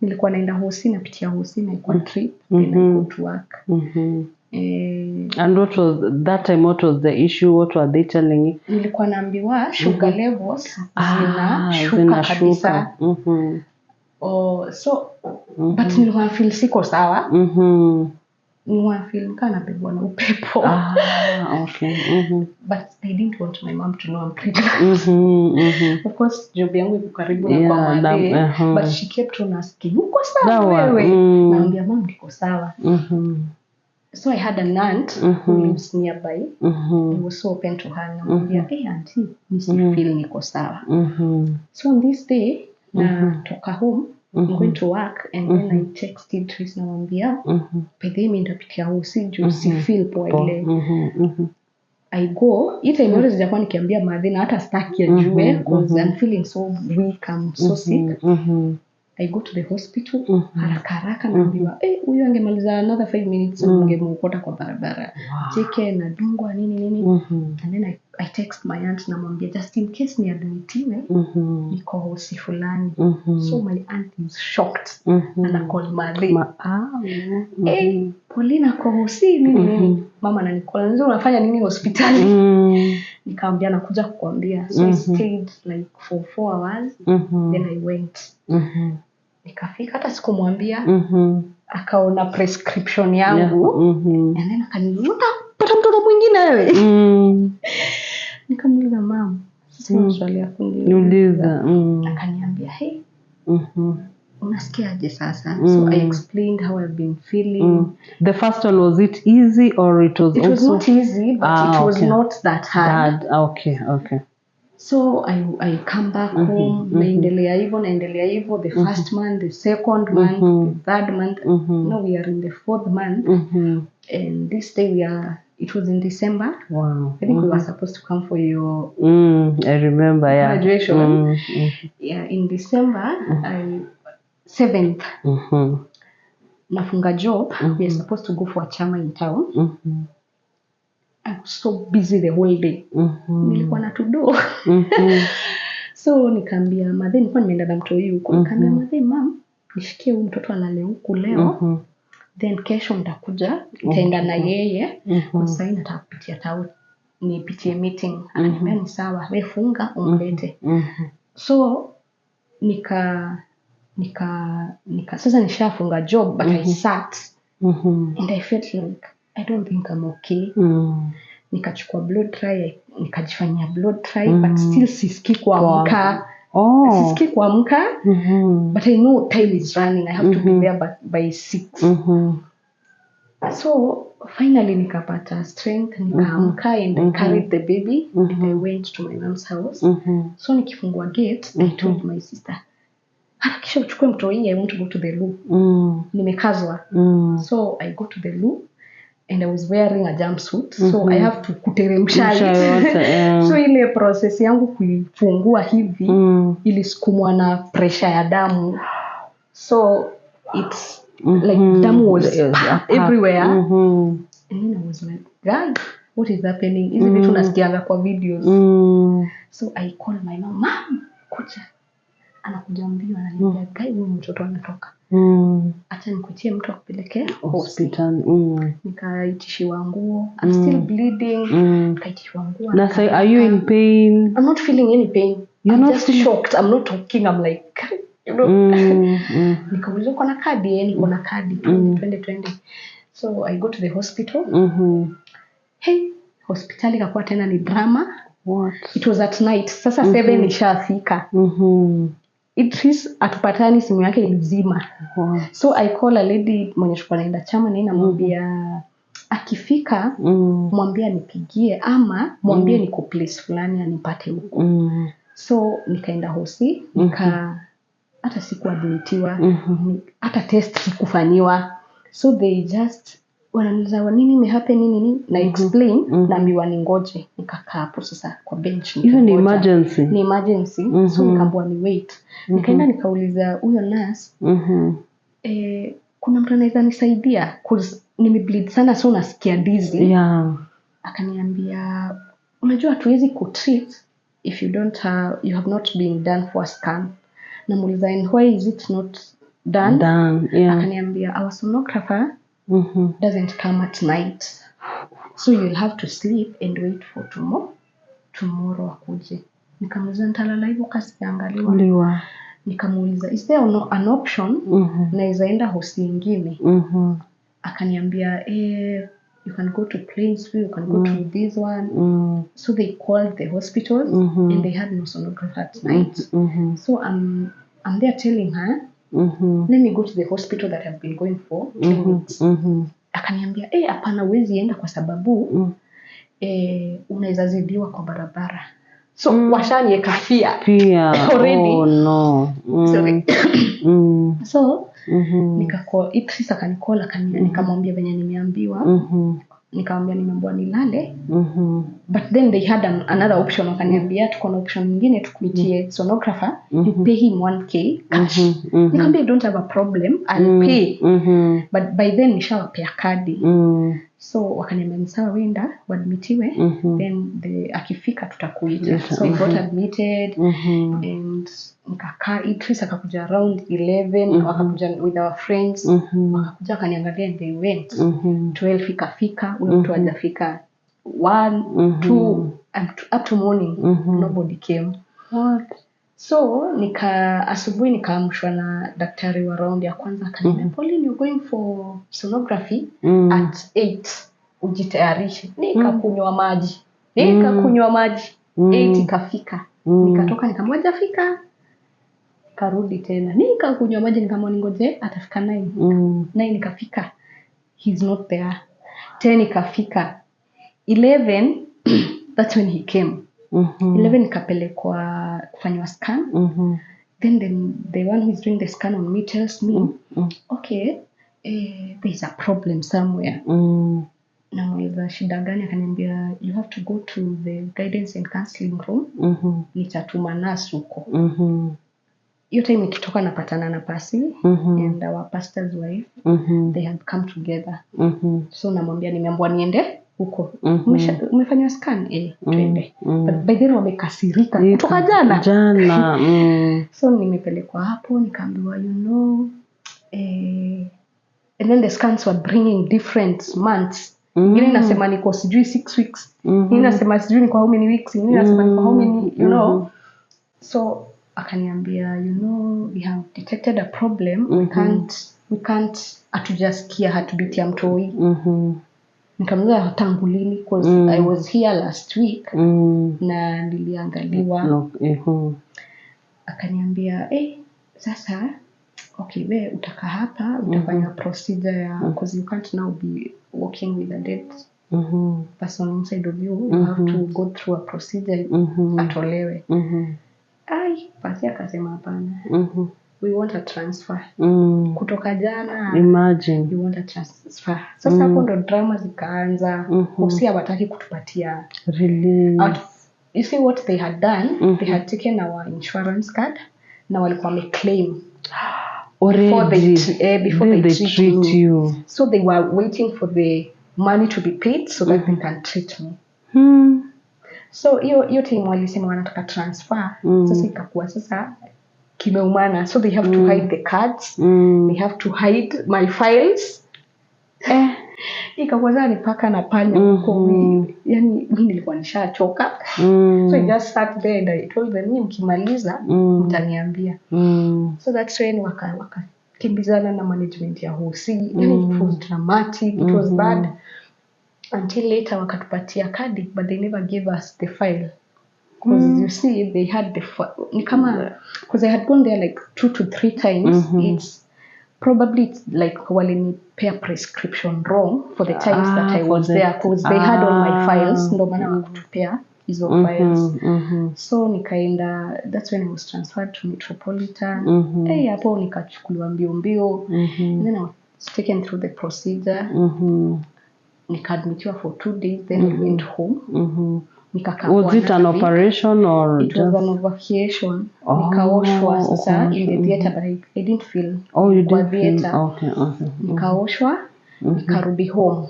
S1: Nilikuwa naenda hosi, napitia hosi, na kwa trip, then I go to work.
S2: And what was that time? What was the issue? What were they telling you?
S1: Nilikuwa naambiwa sugar levels zinashuka kabisa. So but nilikuwa feel siko sawa. Nilikuwa feel kana pegwa na upepo. But I didn't want my mom to know I'm pregnant. Of course, job yangu iko karibu na kwa made, but she kept on asking, uko sawa wewe? Naambia mom niko sawa. So I had an aunt who lives nearby. I was so open to her. Naambia, hey auntie, mimi feel niko sawa. So on this day, natoka home, I'm going to work, and then I texted Tris namwambia, pede mimi ndapitia hosi juu si feel poa ile. I go, ita imeweza sijakuwa nikiambia madhi na hata staki ajue because I'm feeling so weak, I'm so sick. I go to the hospital, haraka naambiwa, huyu angemaliza another 5 minutes ungemukota kwa barabara. Cheke na dungwa nini. And then I text my aunt namwambia, just in case ni admitiwe, niko hosi fulani. So my aunt is shocked. And I call madhi. Pauline ako hosi nini. Mama ananikola, ndio unafanya nini hospitali? Nikamwambia nakuja kukuambia. So I stayed like for 4 hours. Then I went. Nikafika hata sikumwambia. Akaona prescription yangu. And then akaniuliza, pata mtoto mwingine wewe? Nikamuuliza mama, sasa swali ya kuniuliza. Akaniambia, hey, unasikiaje sasa? So I explained how I've been feeling.
S2: The first one, was it easy or it was
S1: It was not easy, but it was not that hard.
S2: Okay.
S1: So I come back home, naendelea hivyo, the first month, the second month, the third month. Now we are in the 4th month. And this day it was in December.
S2: Wow.
S1: I think we were supposed to come for your
S2: I remember,
S1: graduation. Yeah, in December 7th. Nafunga job. We are supposed to go for a chama in town. I was so busy the whole day. Nilikuwa na to do. So nikaambia madhe, nilikuwa nimeenda na mtoi huko. Nikaambia madhe, mam, nishikie huyu mtoto alale huku leo. Then kesho nitakuja, nitaenda na yeye. Kwa sasa nataka kupitia town, nipitie meeting. Ananiambia ni sawa, wewe funga umlete. So nika sasa nishafunga job, but I sat and I felt like I don't think I'm okay. Nikachukua blood try, nikajifanyia blood try, but still sisikii kuamka. Sisikii kuamka, but I know time is running. I have to be there by 6. So finally nikapata strength, nikaamka and I carried the baby and I went to my mom's house. So nikifungua gate, I told my sister, harakisha uchukue mtoi, I want to go to the loo. Nimekazwa. So I go to the loo and I was wearing a jumpsuit. So I have to kuteremsha it. So ile process yangu kuifungua hivi ilisukumwa na pressure ya damu. So it's like damu was everywhere. And then I was like, God, what is happening? Hizi vitu nasikianga kwa videos. So I called my mom, kuja. Anakuja mbio ananiambia, "Guy, huyu mtoto anatoka." Acha nikuitie mtu akupeleke hospital. Nikaitishiwa nguo. I'm still bleeding. Nikaitishiwa nguo.
S2: Now say, are you in pain?
S1: I'm not feeling any pain.
S2: You're
S1: I'm
S2: not
S1: just shocked. I'm not talking. I'm like, you know. Nikauliza uko na kadi? Niko na kadi. 2020. So I go to the hospital. Hey, hospitali kakuwa tena ni drama.
S2: What?
S1: It was at night. Sasa 7 ishafika. Idris atupatani, simu yake ilizima. So I call a lady mwenye tulikuwa naenda chama na namwambia akifika mwambie nipigie ama mwambie niko place fulani anipate huko. So nikaenda hosi, hata sikuadmitiwa, hata test sikufanywa. So they just wananiuliza nini imehappen nini na explain na ambiwa ningoje. Nikakaa hapo sasa kwa bench
S2: ni emergency.
S1: Ni emergency. So nikaambiwa ni wait. Nikaenda nikauliza huyo nurse kuna mtu anaweza nisaidia cause nimebleed sana so nasikia dizzy. Akaniambia unajua hatuwezi kutreat if you have not been done for a scan. Namuuliza and why is it not done? Akaniambia our sonographer doesn't come at night, so you'll have to sleep and wait for tomorrow akuje. Nikamuuliza nitalala hivyo kasi angaliwa. Nikamuuliza is there an option naweza enda hosi nyingine? Akaniambia you can go to Plainsville, you can go to this one. So they called the hospitals and they had no sonographer at night. So I'm there telling her let me go to the hospital that I've been going for 2 weeks. Akaniambia hapana uwezi enda kwa sababu unaweza zidiwa kwa barabara. So washanieka fear already.
S2: Oh no.
S1: Sorry. So nikacall Idris akanikola nikamwambia venye nimeambiwa. Nikamwambia nimeambiwa nilale. But then they had another option. Akaniambia tuko na option nyingine tukuitie sonographer, you pay him 1k cash. Nikamwambia don't have a problem, I'll pay. But by then nishawapea kadi. So wakaniambia sawa wenda wadmitiwe then akifika tutakuita. So I got admitted and nikakaa. Idris akakuja around 11 wakakuja with our friends wakakuja akaniangalia and they went 12 ikafika huyo mtu hajafika 1 2 up to morning nobody came.
S2: What?
S1: So asubuhi nikaamshwa na daktari wa round ya kwanza akaniambia Pauline you're going for sonography at 8 ujitayarishe. Nikakunywa maji 8 ikafika. Nikatoka nikamwaja fika karudi tena nikakunywa maji nikamwona ngoje atafika 9 ikafika he's not there. 10 ikafika 11 that's when he came. 11 nikapelekwa kufanywa scan. Then the one who is doing the scan on me tells me okay there's a problem somewhere. Namuuliza shida gani? Akaniambia you have to go to the guidance and counseling room. Nitatuma nurse huko. Hiyo time nikitoka napatana na pasi and our pastor's wife they had come together. So namwambia nimeambiwa niende huko. Umefanywa scan twende. But by then wamekasirika kutoka jana. So nimepelekwa hapo nikaambiwa and then the scans were bringing different months. Ingine nasema niko sijui 6 weeks. Ingine nasema sijui niko how many weeks. Ingine nasema niko how many So akaniambia we have detected a problem. We can't atujasikia hatubitia mtoi. Nikamwambia tangu lini because I was here last week na niliangaliwa. Akaniambia sasa okay we utaka hapa utafanya procedure ya because you can't now be working with a dead person inside of you. You have to go through a procedure atolewe. Pasi akasema hapana. We want a transfer. Kutoka jana.
S2: Imagine.
S1: We want a transfer. Sasa hapo ndo drama zikaanza. Usi hawataki kutupatia.
S2: Really?
S1: You see what they had done? They had taken our insurance card. Na walikuwa wameclaim.
S2: Already.
S1: Before they treat you. So they were waiting for the money to be paid so that they can treat me. So hiyo time walisema wanataka transfer. Sasa ikakuwa sasa kimeumana. So they have to hide the cards. They have to hide my files. Ikakuwa sasa nipaka na panya huko. Yani mimi nilikuwa nishachoka. So I just sat there and I told them mkimaliza mtaniambia. So that's when kimbizana na management ya hosi. It was dramatic, it was bad until later wakatupatia kadi, but they never gave us the file. Because you see, they had the because I had gone there like 2 to 3 times. It's probably like walinipea prescription wrong for the times that I was there, because they had all my files, ndo maana wakutupea hizo files. So nikaenda, that's when I was transferred to Metropolitan. Hapo nikachukuliwa mbio. And then I was taken through the procedure. Nikaadmitiwa for 2 days, then I went home.
S2: Was it an operation or
S1: it was an evacuation? Nikaoshwa sasa in the theater, but I didn't feel
S2: you didn't
S1: theater.
S2: Feel,
S1: Nikaoshwa, nikarudi home.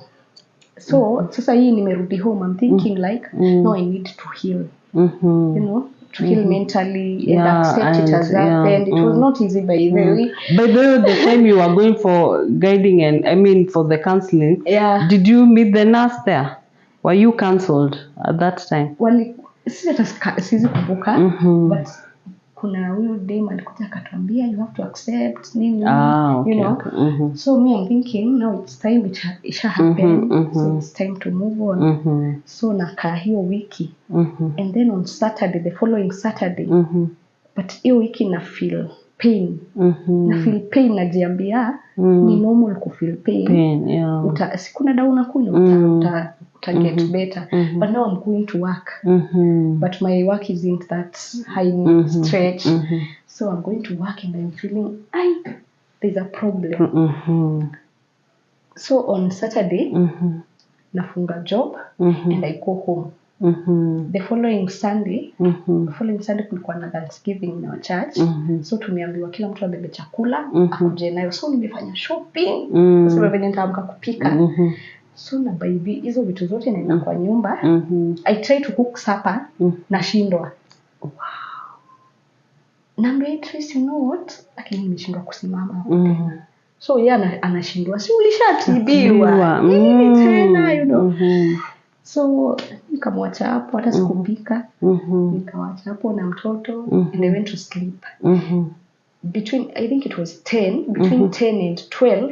S1: So sasa hii nimerudi home, I'm thinking like no, I need to heal. You know, to heal mentally and accept it as happened. It was not easy by the way.
S2: By the time you were going for guiding and I mean for the counseling, did you meet the nurse there? Were you cancelled at that time?
S1: Sizi kumbuka, but kuna huyu dame alikuja akatuambia you have to accept nini, you know. So me I'm thinking now it's time, it shall happen, so it's time to move on. So nakaa hiyo wiki, and then on Saturday, the following Saturday, but hiyo wiki na feel pain. Na feel pain, najiambia ni normal ku feel pain. Sikuna dawa unakunywa, uta get better. But now I'm going to work. But my work isn't that high stretch. So I'm going to work and I'm feeling, there's a problem. So on Saturday, nafunga job and I go home. The following Sunday kulikuwa na Thanksgiving in our church. So tumeambiwa kila mtu abebe chakula akuje nayo. So nimefanya shopping, sababu venye nitaamka kupika. So na baby hizo vitu zote naenda kwa nyumba. I try to cook supper, nashindwa. Naambia Idris, you know what? Lakini nimeshindwa kusimama. So yeye anashindwa. Si ulishatibiwa. Nini tena, you know. So nikamwacha hapo, hata sikupika. Nikawacha hapo na mtoto and I went to sleep. Between, I think it was 10, between 10 and 12,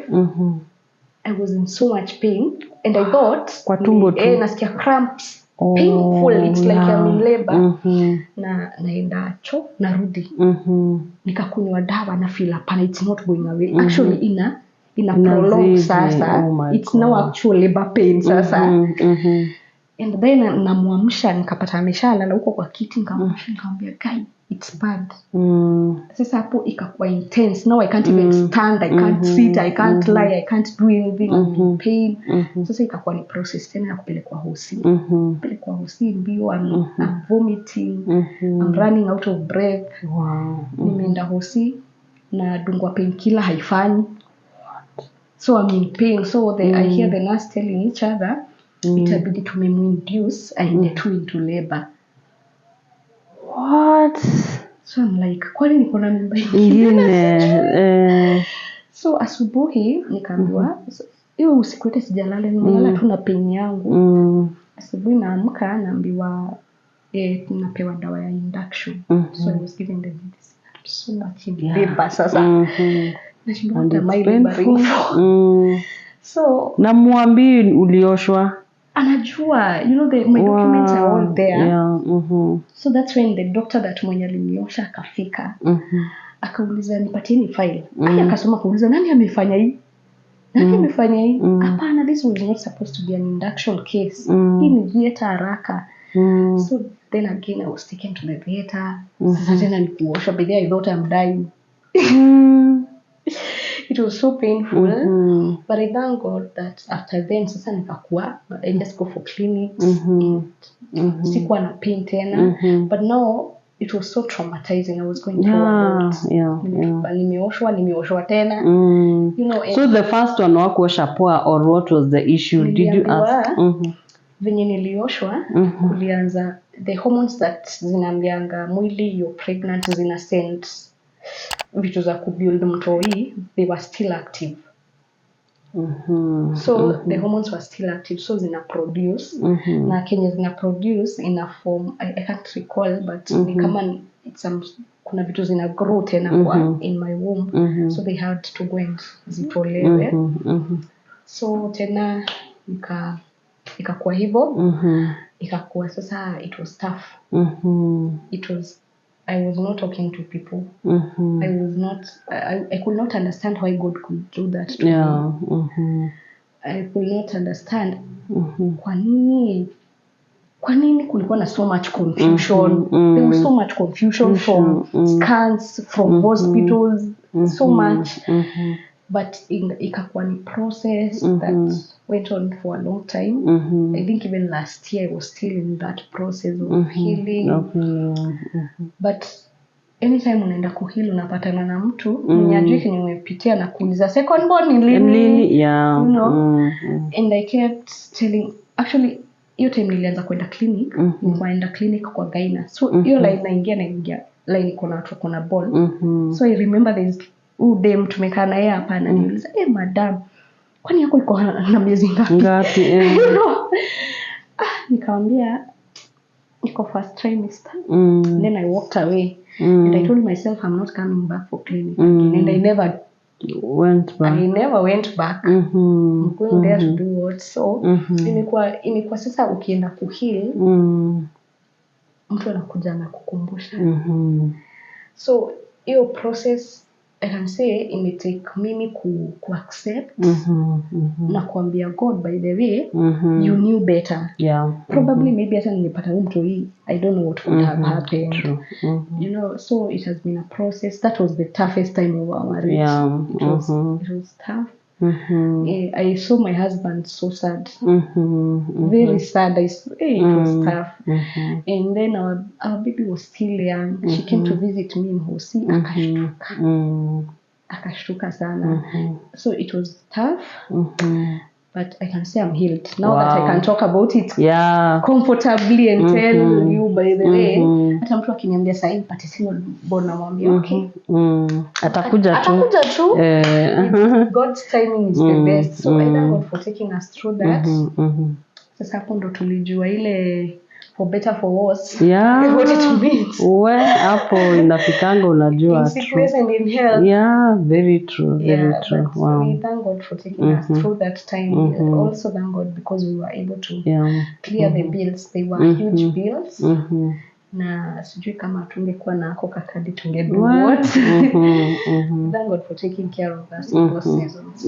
S1: I was in so much pain and I thought nasikia cramps, painful, it's like I'm in labor. Naenda cho, narudi. Nikakunywa dawa na feel hapana, it's not going away. Actually ina prolong sasa. It's now actual labor pain sasa. And then namuamsha, nikapata ameshalala huko kwa kiti, nikamwambia guy, it's bad. Sasa hapo ikakuwa intense. Now I can't even stand, I can't sit, I can't lie, I can't do anything. I'm in pain. Sasa ikakuwa ni process tena ya kupelekwa hosi. Kupelekwa hosi mbio, I'm vomiting, I'm running out of breath. Nimeenda hosi na dungwa painkiller haifanyi. So I'm in pain. So I hear the nurse telling each other, itabidi tumemu-induce aende tu into labor.
S2: What?
S1: So I'm like, kwani niko na mimba ingine? So asubuhi nikaambiwa, hiyo usiku yote sijalala, nimelala tu na pain yangu. Asubuhi naamka naambiwa tunapewa dawa ya induction. So I was given the medicine. So much in labor sasa. Nashindwa hata my laboring for. So
S2: namwambii ulioshwa.
S1: Anajua, you know, my documents are all there. So that's when the doctor that mwenye aliniosha akafika. Akauliza nipatieni file. Akasoma kuuliza nani amefanya hii? Nani amefanya hii? Hapana, this was not supposed to be an induction case. Hii ni theater haraka. So then again I was taken to the theater. Sasa tena nikuoshwa. By the I thought I'm dying. It was so painful, but I thank God that after then, sasa nikakuwa, I just go for clinics, sikuwa na pain tena, but now it was so traumatizing. I was going through a lot. Nimeoshwa tena, you know.
S2: So the first one wakuosha poa, or what was the issue? Did you ask?
S1: Venye nilioshwa, kulianza, the hormones that zinaambianga mwili you're pregnant zina send vitu za kubuild mtoi, they were still active. So the hormones were still active, so zina produce. Na kenye zina produce in a form, I can't recall, but it's some kuna vitu zina grow tena kwa in my womb, so they had to go and zitolewe. So tena ikakuwa hivyo, ikakuwa sasa it was tough. I was not talking to people. I could not understand why God could do that to me. I could not understand kwa nini kulikuwa na so much confusion. There was so much confusion from scans, from hospitals, so much. But ikakuwa ni process that went on for a long time. I think even last year I was still in that process of healing. But anytime unaenda kuheal unapatana na mtu mwenye ajui kenye umepitia na kuuliza second born ni lini, you know. And I kept telling, actually hiyo time nilianza kwenda clinic, nikaenda clinic kwa gyna. So hiyo line naingia line kuna watu kuna ball. So I remember there is dem tumekaa naye hapa na niuliza madam, kwani yako iko na miezi ngapi? You know? Nikamwambia iko first trimester. Then I walked away. And I told myself I'm not coming back for clinic again. And I never went back. I'm going there to do what? So imekuwa sasa ukienda kuheal, mtu anakuja na kukumbusha. So hiyo process I can say it take mimi ku accept na kuambia God, by the way, you knew better. Probably maybe hata ningepata mtu hii, I don't know what would have happened.
S2: True.
S1: You know, so it has been a process. That was the toughest time of our marriage. It was tough. I saw my husband so sad, very sad. It was tough. And then our baby was still young. She came to visit me in Hosi. Akashtuka sana. So it was tough. But I can say I'm healed now. That I can talk about it comfortably and tell you, by the way, hata mtu akiniambia sasa nipate single born, namwambia okay, atakuja tu. God's timing is the best. So I thank God for taking us through that. Sasa hapo ndo tulijua ile for better for worse, what it means.
S2: Hapo inafikanga unajua
S1: in sickness and in health.
S2: Very true.
S1: Wow. We thank God for taking us through that time. Also thank God because we were able to clear the bills. They were huge bills. Na sijui kama tungekuwa na ako kakadi tungedo what. Thank God for taking care of us in those seasons.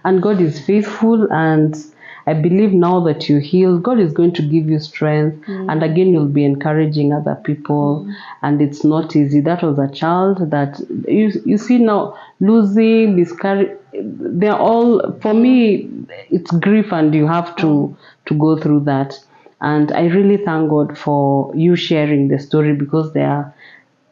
S1: And God is faithful, and I believe now that you heal, God is going to give you strength. And again, you'll be encouraging other people. And it's not easy. That was a child that you see now losing, miscarriage. They're all, for me, it's grief, and you have to go through that. And I really thank God for you sharing the story, because there are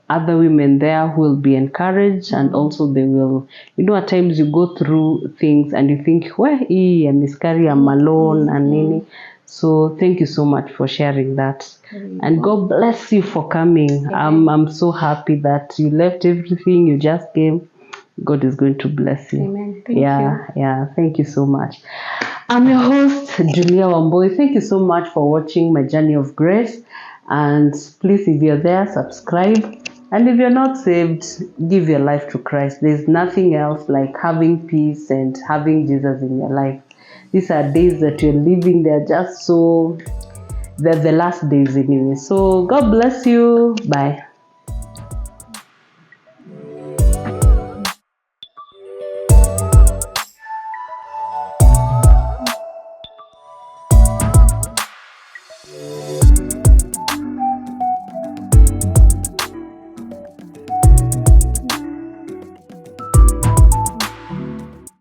S1: other women there who will be encouraged, and also they will, you know, at times you go through things and you think, I miscarry, I'm alone, and nini. So thank you so much for sharing that. And God bless you for coming. I'm so happy that you left everything, you just came. God is going to bless you. Amen. Thank you.
S2: Thank you so much. I'm your host, Julia Wamboi. Thank you so much for watching my journey of grace. And please, if you're there, subscribe. And if you're not saved, give your life to Christ. There's nothing else like having peace and having Jesus in your life. These are days that you're living. They're just they're the last days anyway. So God bless you. Bye.